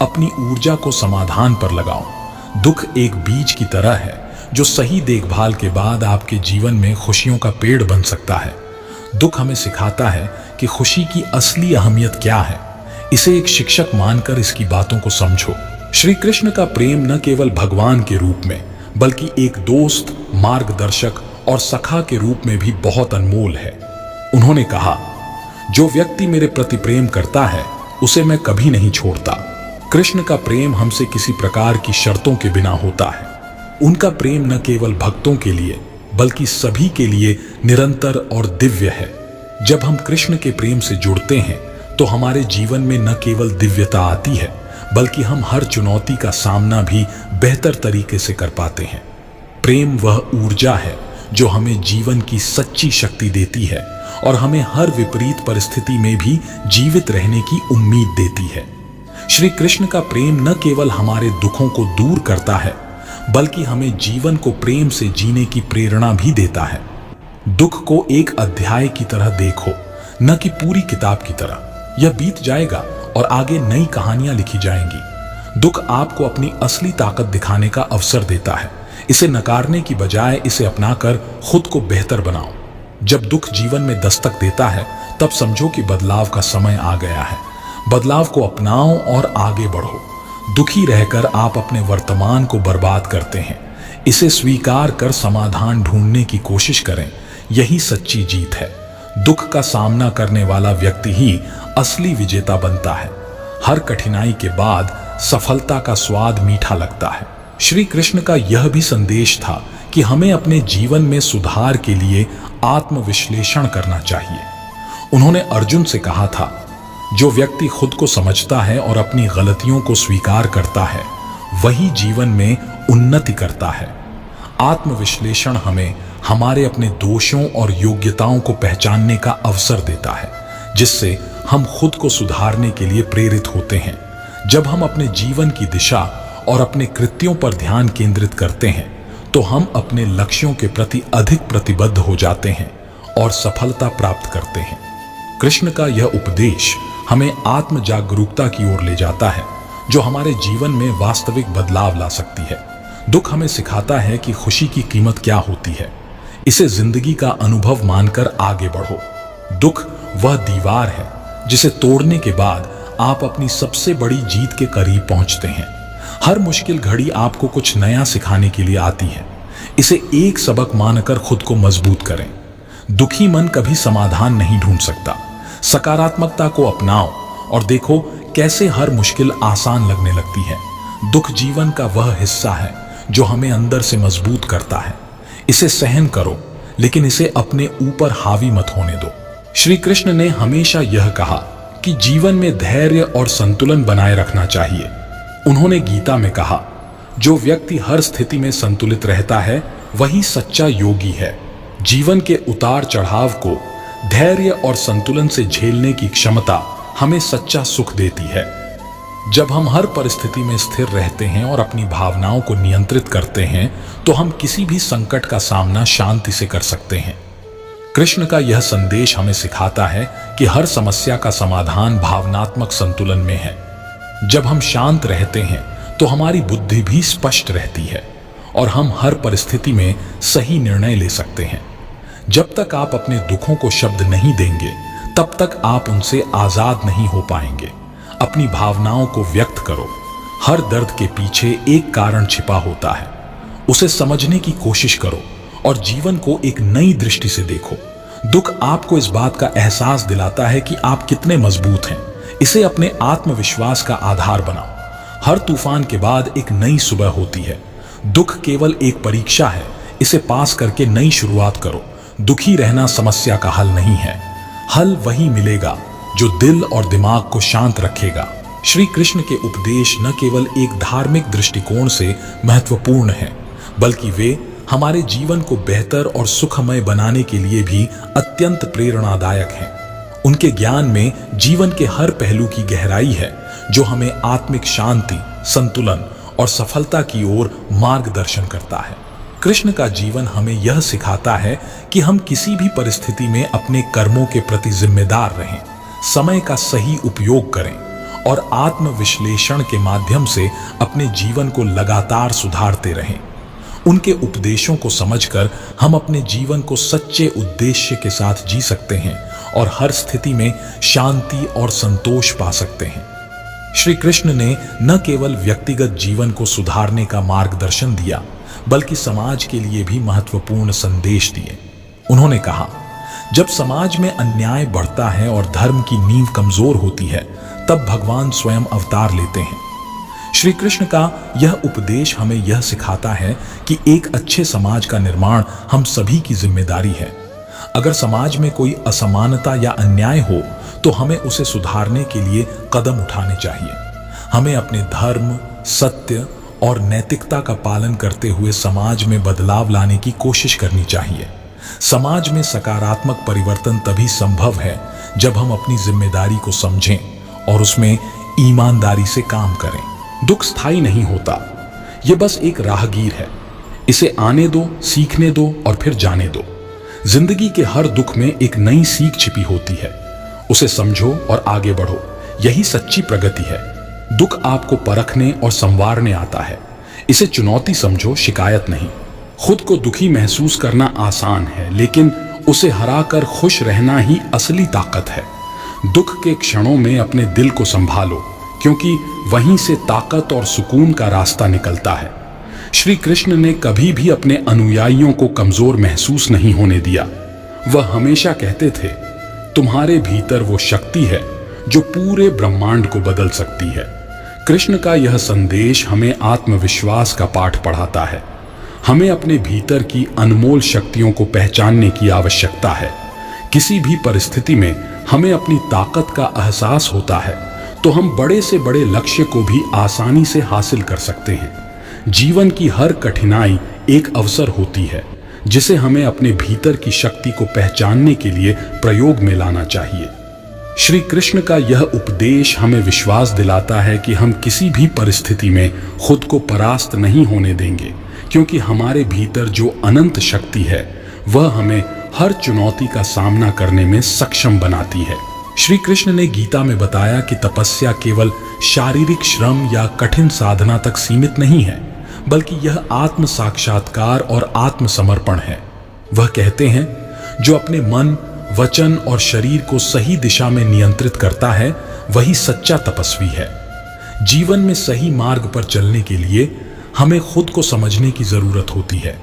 अपनी ऊर्जा को समाधान पर लगाओ। दुख एक बीज की तरह है जो सही देखभाल के बाद आपके जीवन में खुशियों का पेड़ बन सकता है। दुख हमें सिखाता है कि खुशी की असली अहमियत क्या है। इसे एक शिक्षक मानकर इसकी बातों को समझो। श्री कृष्ण का प्रेम न केवल भगवान के रूप में बल्कि एक दोस्त, मार्गदर्शक और सखा के रूप में भी बहुत अनमोल है। उन्होंने कहा, जो व्यक्ति मेरे प्रति प्रेम करता है उसे मैं कभी नहीं छोड़ता। कृष्ण का प्रेम हमसे किसी प्रकार की शर्तों के बिना होता है। उनका प्रेम न केवल भक्तों के लिए बल्कि सभी के लिए निरंतर और दिव्य है। जब हम कृष्ण के प्रेम से जुड़ते हैं तो हमारे जीवन में न केवल दिव्यता आती है बल्कि हम हर चुनौती का सामना भी बेहतर तरीके से कर पाते हैं। प्रेम वह ऊर्जा है जो हमें जीवन की सच्ची शक्ति देती है और हमें हर विपरीत परिस्थिति में भी जीवित रहने की उम्मीद देती है। श्री कृष्ण का प्रेम न केवल हमारे दुखों को दूर करता है बल्कि हमें जीवन को प्रेम से जीने की प्रेरणा भी देता है। दुख को एक अध्याय की तरह देखो, न कि पूरी किताब की तरह। यह बीत जाएगा और आगे नई कहानियां लिखी जाएंगी। दुख आपको अपनी असली ताकत दिखाने का अवसर देता है। इसे नकारने की बजाय इसे अपनाकर खुद को बेहतर बनाओ। जब दुख जीवन में दस्तक देता है तब समझो कि बदलाव का समय आ गया है। बदलाव को अपनाओ और आगे बढ़ो। दुखी रहकर आप अपने वर्तमान को बर्बाद करते हैं। इसे स्वीकार कर समाधान ढूंढने की कोशिश करें। यही सच्ची जीत है। दुख का सामना करने वाला व्यक्ति ही असली विजेता बनता है। हर कठिनाई के बाद सफलता का स्वाद मीठा लगता है। श्री कृष्ण का यह भी संदेश था कि हमें अपने जीवन में सुधार के लिए आत्मविश्लेषण करना चाहिए। उन्होंने अर्जुन से कहा था, जो व्यक्ति खुद को समझता है और अपनी गलतियों को स्वीकार करता है, वही जीवन में उन्नति करता है। आत्मविश्लेषण हमें हमारे अपने दोषों और योग्यताओं को पहचानने का अवसर देता है, जिससे हम खुद को सुधारने के लिए प्रेरित होते हैं। जब हम अपने जीवन की दिशा और अपने कृत्यों पर ध्यान केंद्रित करते हैं, तो हम अपने लक्ष्यों के प्रति अधिक प्रतिबद्ध हो जाते हैं और सफलता प्राप्त करते हैं। कृष्ण का यह उपदेश हमें आत्म जागरूकता की ओर ले जाता है, जो हमारे जीवन में वास्तविक बदलाव ला सकती है। दुख हमें सिखाता है कि खुशी की कीमत क्या होती है। इसे जिंदगी का अनुभव मानकर आगे बढ़ो। दुख वह दीवार है जिसे तोड़ने के बाद आप अपनी सबसे बड़ी जीत के करीब पहुंचते हैं। हर मुश्किल घड़ी आपको कुछ नया सिखाने के लिए आती है। इसे एक सबक मानकर खुद को मजबूत करें। दुखी मन कभी समाधान नहीं ढूंढ सकता। सकारात्मकता को अपनाओ और देखो कैसे हर मुश्किल आसान लगने लगती है। दुख जीवन का वह हिस्सा है जो हमें अंदर से मजबूत करता है। इसे सहन करो, लेकिन इसे अपने ऊपर हावी मत होने दो। श्री कृष्ण ने हमेशा यह कहा कि जीवन में धैर्य और संतुलन बनाए रखना चाहिए। उन्होंने गीता में कहा, जो व्यक्ति हर स्थिति में संतुलित रहता है, वही सच्चा योगी है। जीवन के उतार चढ़ाव को धैर्य और संतुलन से झेलने की क्षमता हमें सच्चा सुख देती है। जब हम हर परिस्थिति में स्थिर रहते हैं और अपनी भावनाओं को नियंत्रित करते हैं, तो हम किसी भी संकट का सामना शांति से कर सकते हैं। कृष्ण का यह संदेश हमें सिखाता है कि हर समस्या का समाधान भावनात्मक संतुलन में है। जब हम शांत रहते हैं, तो हमारी बुद्धि भी स्पष्ट रहती है और हम हर परिस्थिति में सही निर्णय ले सकते हैं। जब तक आप अपने दुखों को शब्द नहीं देंगे, तब तक आप उनसे आजाद नहीं हो पाएंगे। अपनी भावनाओं को व्यक्त करो। हर दर्द के पीछे एक कारण छिपा होता है। उसे समझने की कोशिश करो और जीवन को एक नई दृष्टि से देखो। दुख आपको इस बात का एहसास दिलाता है कि आप कितने मजबूत हैं। इसे अपने आत्मविश्वास का आधार बनाओ। हर तूफान के बाद एक नई सुबह होती है। दुख केवल एक परीक्षा है। इसे पास करके नई शुरुआत करो। दुखी रहना समस्या का हल नहीं है। हल वही मिलेगा जो दिल और दिमाग को शांत रखेगा। श्री कृष्ण के उपदेश न केवल एक धार्मिक दृष्टिकोण से महत्वपूर्ण हैं, बल्कि वे हमारे जीवन को बेहतर और सुखमय बनाने के लिए भी अत्यंत प्रेरणादायक हैं। उनके ज्ञान में जीवन के हर पहलू की गहराई है, जो हमें आत्मिक शांति, संतुलन और सफलता की ओर मार्गदर्शन करता है। कृष्ण का जीवन हमें यह सिखाता है कि हम किसी भी परिस्थिति में अपने कर्मों के प्रति जिम्मेदार रहें, समय का सही उपयोग करें और आत्मविश्लेषण के माध्यम से अपने जीवन को लगातार सुधारते रहें। उनके उपदेशों को समझकर हम अपने जीवन को सच्चे उद्देश्य के साथ जी सकते हैं और हर स्थिति में शांति और संतोष पा सकते हैं। श्री कृष्ण ने न केवल व्यक्तिगत जीवन को सुधारने का मार्गदर्शन दिया, बल्कि समाज के लिए भी महत्वपूर्ण संदेश दिए। उन्होंने कहा, जब समाज में अन्याय बढ़ता है और धर्म की नींव कमजोर होती है, तब भगवान स्वयं अवतार लेते हैं। श्री कृष्ण का यह उपदेश हमें यह सिखाता है कि एक अच्छे समाज का निर्माण हम सभी की जिम्मेदारी है। अगर समाज में कोई असमानता या अन्याय हो, तो हमें उसे सुधारने के लिए कदम उठाने चाहिए। हमें अपने धर्म, सत्य और नैतिकता का पालन करते हुए समाज में बदलाव लाने की कोशिश करनी चाहिए। समाज में सकारात्मक परिवर्तन तभी संभव है जब हम अपनी जिम्मेदारी को समझें और उसमें ईमानदारी से काम करें। दुख स्थायी नहीं होता, यह बस एक राहगीर है। इसे आने दो, सीखने दो और फिर जाने दो। जिंदगी के हर दुख में एक नई सीख छिपी होती है। उसे समझो और आगे बढ़ो। यही सच्ची प्रगति है। दुख आपको परखने और संवारने आता है। इसे चुनौती समझो, शिकायत नहीं। खुद को दुखी महसूस करना आसान है, लेकिन उसे हराकर खुश रहना ही असली ताकत है। दुख के क्षणों में अपने दिल को संभालो, क्योंकि वहीं से ताकत और सुकून का रास्ता निकलता है। श्री कृष्ण ने कभी भी अपने अनुयायियों को कमजोर महसूस नहीं होने दिया। वह हमेशा कहते थे, तुम्हारे भीतर वो शक्ति है जो पूरे ब्रह्मांड को बदल सकती है। कृष्ण का यह संदेश हमें आत्मविश्वास का पाठ पढ़ाता है। हमें अपने भीतर की अनमोल शक्तियों को पहचानने की आवश्यकता है। किसी भी परिस्थिति में हमें अपनी ताकत का एहसास होता है तो हम बड़े से बड़े लक्ष्य को भी आसानी से हासिल कर सकते हैं। जीवन की हर कठिनाई एक अवसर होती है जिसे हमें अपने भीतर की शक्ति को पहचानने के लिए प्रयोग में लाना चाहिए। श्री कृष्ण का यह उपदेश हमें विश्वास दिलाता है कि हम किसी भी परिस्थिति में खुद को परास्त नहीं होने देंगे, क्योंकि हमारे भीतर जो अनंत शक्ति है वह हमें हर चुनौती का सामना करने में सक्षम बनाती है। श्री कृष्ण ने गीता में बताया कि तपस्या केवल शारीरिक श्रम या कठिन साधना तक सीमित नहीं है, बल्कि यह आत्म साक्षात्कार और आत्मसमर्पण है। वह कहते हैं, जो अपने मन, वचन और शरीर को सही दिशा में नियंत्रित करता है वही सच्चा तपस्वी है। जीवन में सही मार्ग पर चलने के लिए हमें खुद को समझने की जरूरत होती है।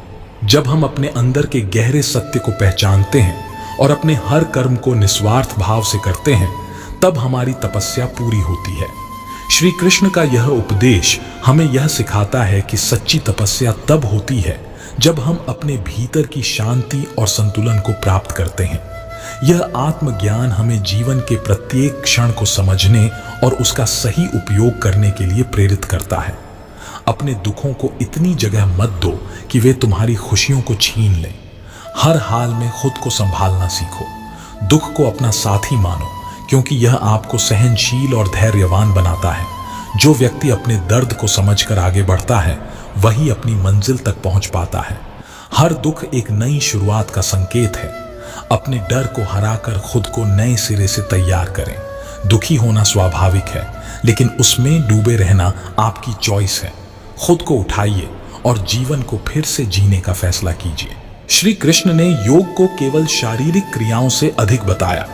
जब हम अपने अंदर के गहरे सत्य को पहचानते हैं और अपने हर कर्म को निस्वार्थ भाव से करते हैं, तब हमारी तपस्या पूरी होती है। श्री कृष्ण का यह उपदेश हमें यह सिखाता है कि सच्ची तपस्या तब होती है जब हम अपने भीतर की शांति और संतुलन को प्राप्त करते हैं। यह आत्मज्ञान हमें जीवन के प्रत्येक क्षण को समझने और उसका सही उपयोग करने के लिए प्रेरित करता है। अपने दुखों को इतनी जगह मत दो कि वे तुम्हारी खुशियों को छीन लें। हर हाल में खुद को संभालना सीखो। दुख को अपना साथी मानो, क्योंकि यह आपको सहनशील और धैर्यवान बनाता है। जो व्यक्ति अपने दर्द को समझकर आगे बढ़ता है वही अपनी मंजिल तक पहुंच पाता है। हर दुख एक नई शुरुआत का संकेत है। अपने डर को हराकर खुद को नए सिरे से तैयार करें। दुखी होना स्वाभाविक है, लेकिन उसमें डूबे रहना आपकी चॉइस है। खुद को उठाइए और जीवन को फिर से जीने का फैसला कीजिए। श्री कृष्ण ने योग को केवल शारीरिक क्रियाओं से अधिक बताया।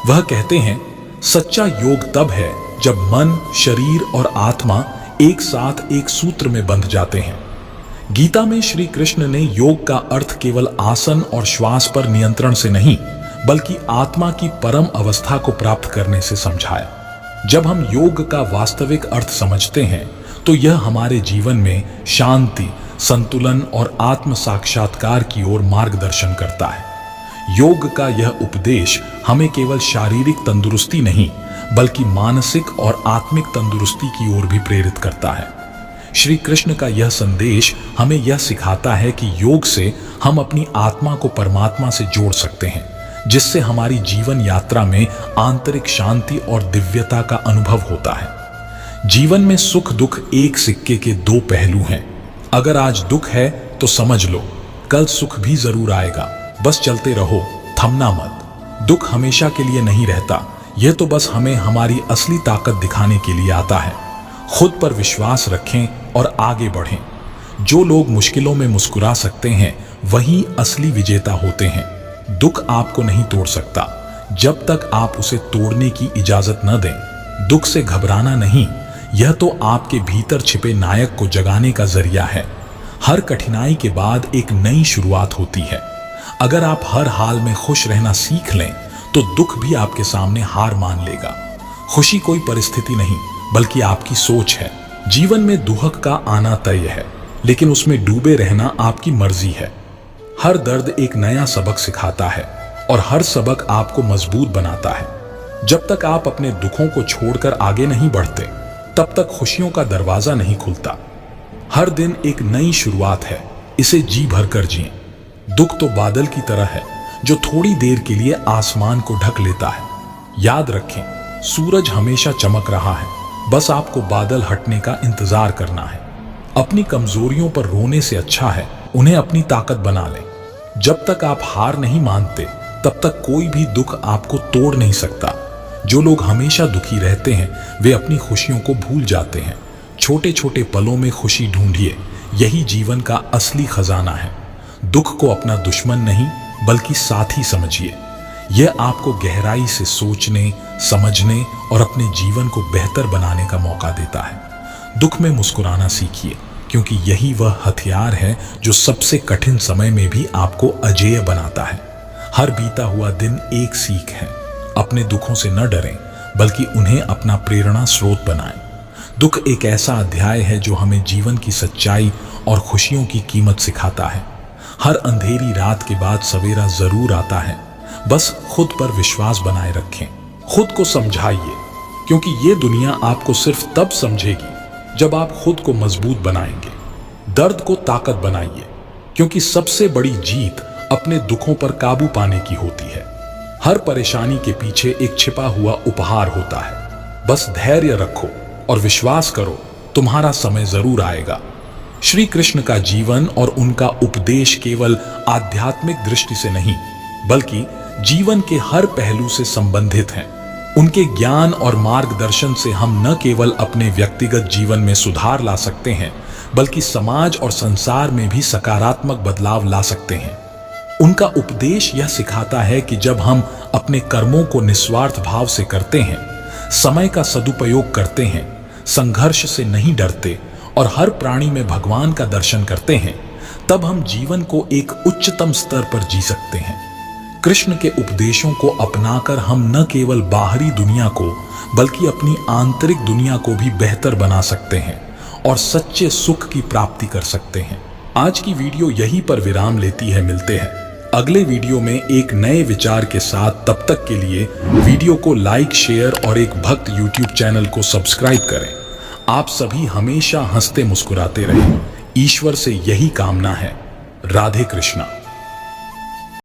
वह कहते हैं, सच्चा योग तब है जब मन, शरीर और आत्मा एक साथ एक सूत्र में बंध जाते हैं। गीता में श्री कृष्ण ने योग का अर्थ केवल आसन और श्वास पर नियंत्रण से नहीं, बल्कि आत्मा की परम अवस्था को प्राप्त करने से समझाया। जब हम योग का वास्तविक अर्थ समझते हैं तो यह हमारे जीवन में शांति, संतुलन और आत्म साक्षात्कार की ओर मार्गदर्शन करता है। योग का यह उपदेश हमें केवल शारीरिक तंदुरुस्ती नहीं, बल्कि मानसिक और आत्मिक तंदुरुस्ती की ओर भी प्रेरित करता है। श्री कृष्ण का यह संदेश हमें यह सिखाता है कि योग से हम अपनी आत्मा को परमात्मा से जोड़ सकते हैं, जिससे हमारी जीवन यात्रा में आंतरिक शांति और दिव्यता का अनुभव होता है। जीवन में सुख दुख एक सिक्के के दो पहलू हैं। अगर आज दुख है तो समझ लो कल सुख भी जरूर आएगा। बस चलते रहो, थमना मत। दुख हमेशा के लिए नहीं रहता, यह तो बस हमें हमारी असली ताकत दिखाने के लिए आता है। खुद पर विश्वास रखें और आगे बढ़ें। जो लोग मुश्किलों में मुस्कुरा सकते हैं वही असली विजेता होते हैं। दुख आपको नहीं तोड़ सकता जब तक आप उसे तोड़ने की इजाजत न दें। दुख से घबराना नहीं, यह तो आपके भीतर छिपे नायक को जगाने का जरिया है। हर कठिनाई के बाद एक नई शुरुआत होती है। अगर आप हर हाल में खुश रहना सीख लें तो दुख भी आपके सामने हार मान लेगा। खुशी कोई परिस्थिति नहीं, बल्कि आपकी सोच है। जीवन में दुख का आना तय है, लेकिन उसमें डूबे रहना आपकी मर्जी है। हर दर्द एक नया सबक सिखाता है और हर सबक आपको मजबूत बनाता है। जब तक आप अपने दुखों को छोड़कर आगे नहीं बढ़ते, तब तक खुशियों का दरवाजा नहीं खुलता। हर दिन एक नई शुरुआत है, इसे जी भरकर जिएं। दुख तो बादल की तरह है जो थोड़ी देर के लिए आसमान को ढक लेता है। याद रखें, सूरज हमेशा चमक रहा है, बस आपको बादल हटने का इंतजार करना है। अपनी कमजोरियों पर रोने से अच्छा है उन्हें अपनी ताकत बना लें। जब तक आप हार नहीं मानते, तब तक कोई भी दुख आपको तोड़ नहीं सकता। जो लोग हमेशा दुखी रहते हैं वे अपनी खुशियों को भूल जाते हैं। छोटे छोटे पलों में खुशी ढूंढिए, यही जीवन का असली खजाना है। दुख को अपना दुश्मन नहीं, बल्कि साथी समझिए। यह आपको गहराई से सोचने, समझने और अपने जीवन को बेहतर बनाने का मौका देता है। दुख में मुस्कुराना सीखिए, क्योंकि यही वह हथियार है जो सबसे कठिन समय में भी आपको अजेय बनाता है। हर बीता हुआ दिन एक सीख है। अपने दुखों से न डरें, बल्कि उन्हें अपना प्रेरणा स्रोत बनाएं। दुख एक ऐसा अध्याय है जो हमें जीवन की सच्चाई और खुशियों की कीमत सिखाता है। हर अंधेरी रात के बाद सवेरा जरूर आता है। बस खुद पर विश्वास बनाए रखें, खुद को समझाइए, क्योंकि ये दुनिया आपको सिर्फ तब समझेगी जब आप खुद को मजबूत बनाएंगे। दर्द को ताकत बनाइए, क्योंकि सबसे बड़ी जीत अपने दुखों पर काबू पाने की होती है। हर परेशानी के पीछे एक छिपा हुआ उपहार होता है। बस धैर्य रखो और विश्वास करो, तुम्हारा समय जरूर आएगा। श्री कृष्ण का जीवन और उनका उपदेश केवल आध्यात्मिक दृष्टि से नहीं, बल्कि जीवन के हर पहलू से संबंधित हैं। उनके ज्ञान और मार्गदर्शन से हम न केवल अपने व्यक्तिगत जीवन में सुधार ला सकते हैं, बल्कि समाज और संसार में भी सकारात्मक बदलाव ला सकते हैं। उनका उपदेश यह सिखाता है कि जब हम अपने कर्मों को निस्वार्थ भाव से करते हैं, समय का सदुपयोग करते हैं, संघर्ष से नहीं डरते और हर प्राणी में भगवान का दर्शन करते हैं, तब हम जीवन को एक उच्चतम स्तर पर जी सकते हैं। कृष्ण के उपदेशों को अपनाकर हम न केवल बाहरी दुनिया को, बल्कि अपनी आंतरिक दुनिया को भी बेहतर बना सकते हैं और सच्चे सुख की प्राप्ति कर सकते हैं। आज की वीडियो यहीं पर विराम लेती है। मिलते हैं अगले वीडियो में एक नए विचार के साथ। तब तक के लिए वीडियो को लाइक, शेयर और एक भक्त यूट्यूब चैनल को सब्सक्राइब करें। आप सभी हमेशा हंसते मुस्कुराते रहें। ईश्वर से यही कामना है। राधे कृष्णा।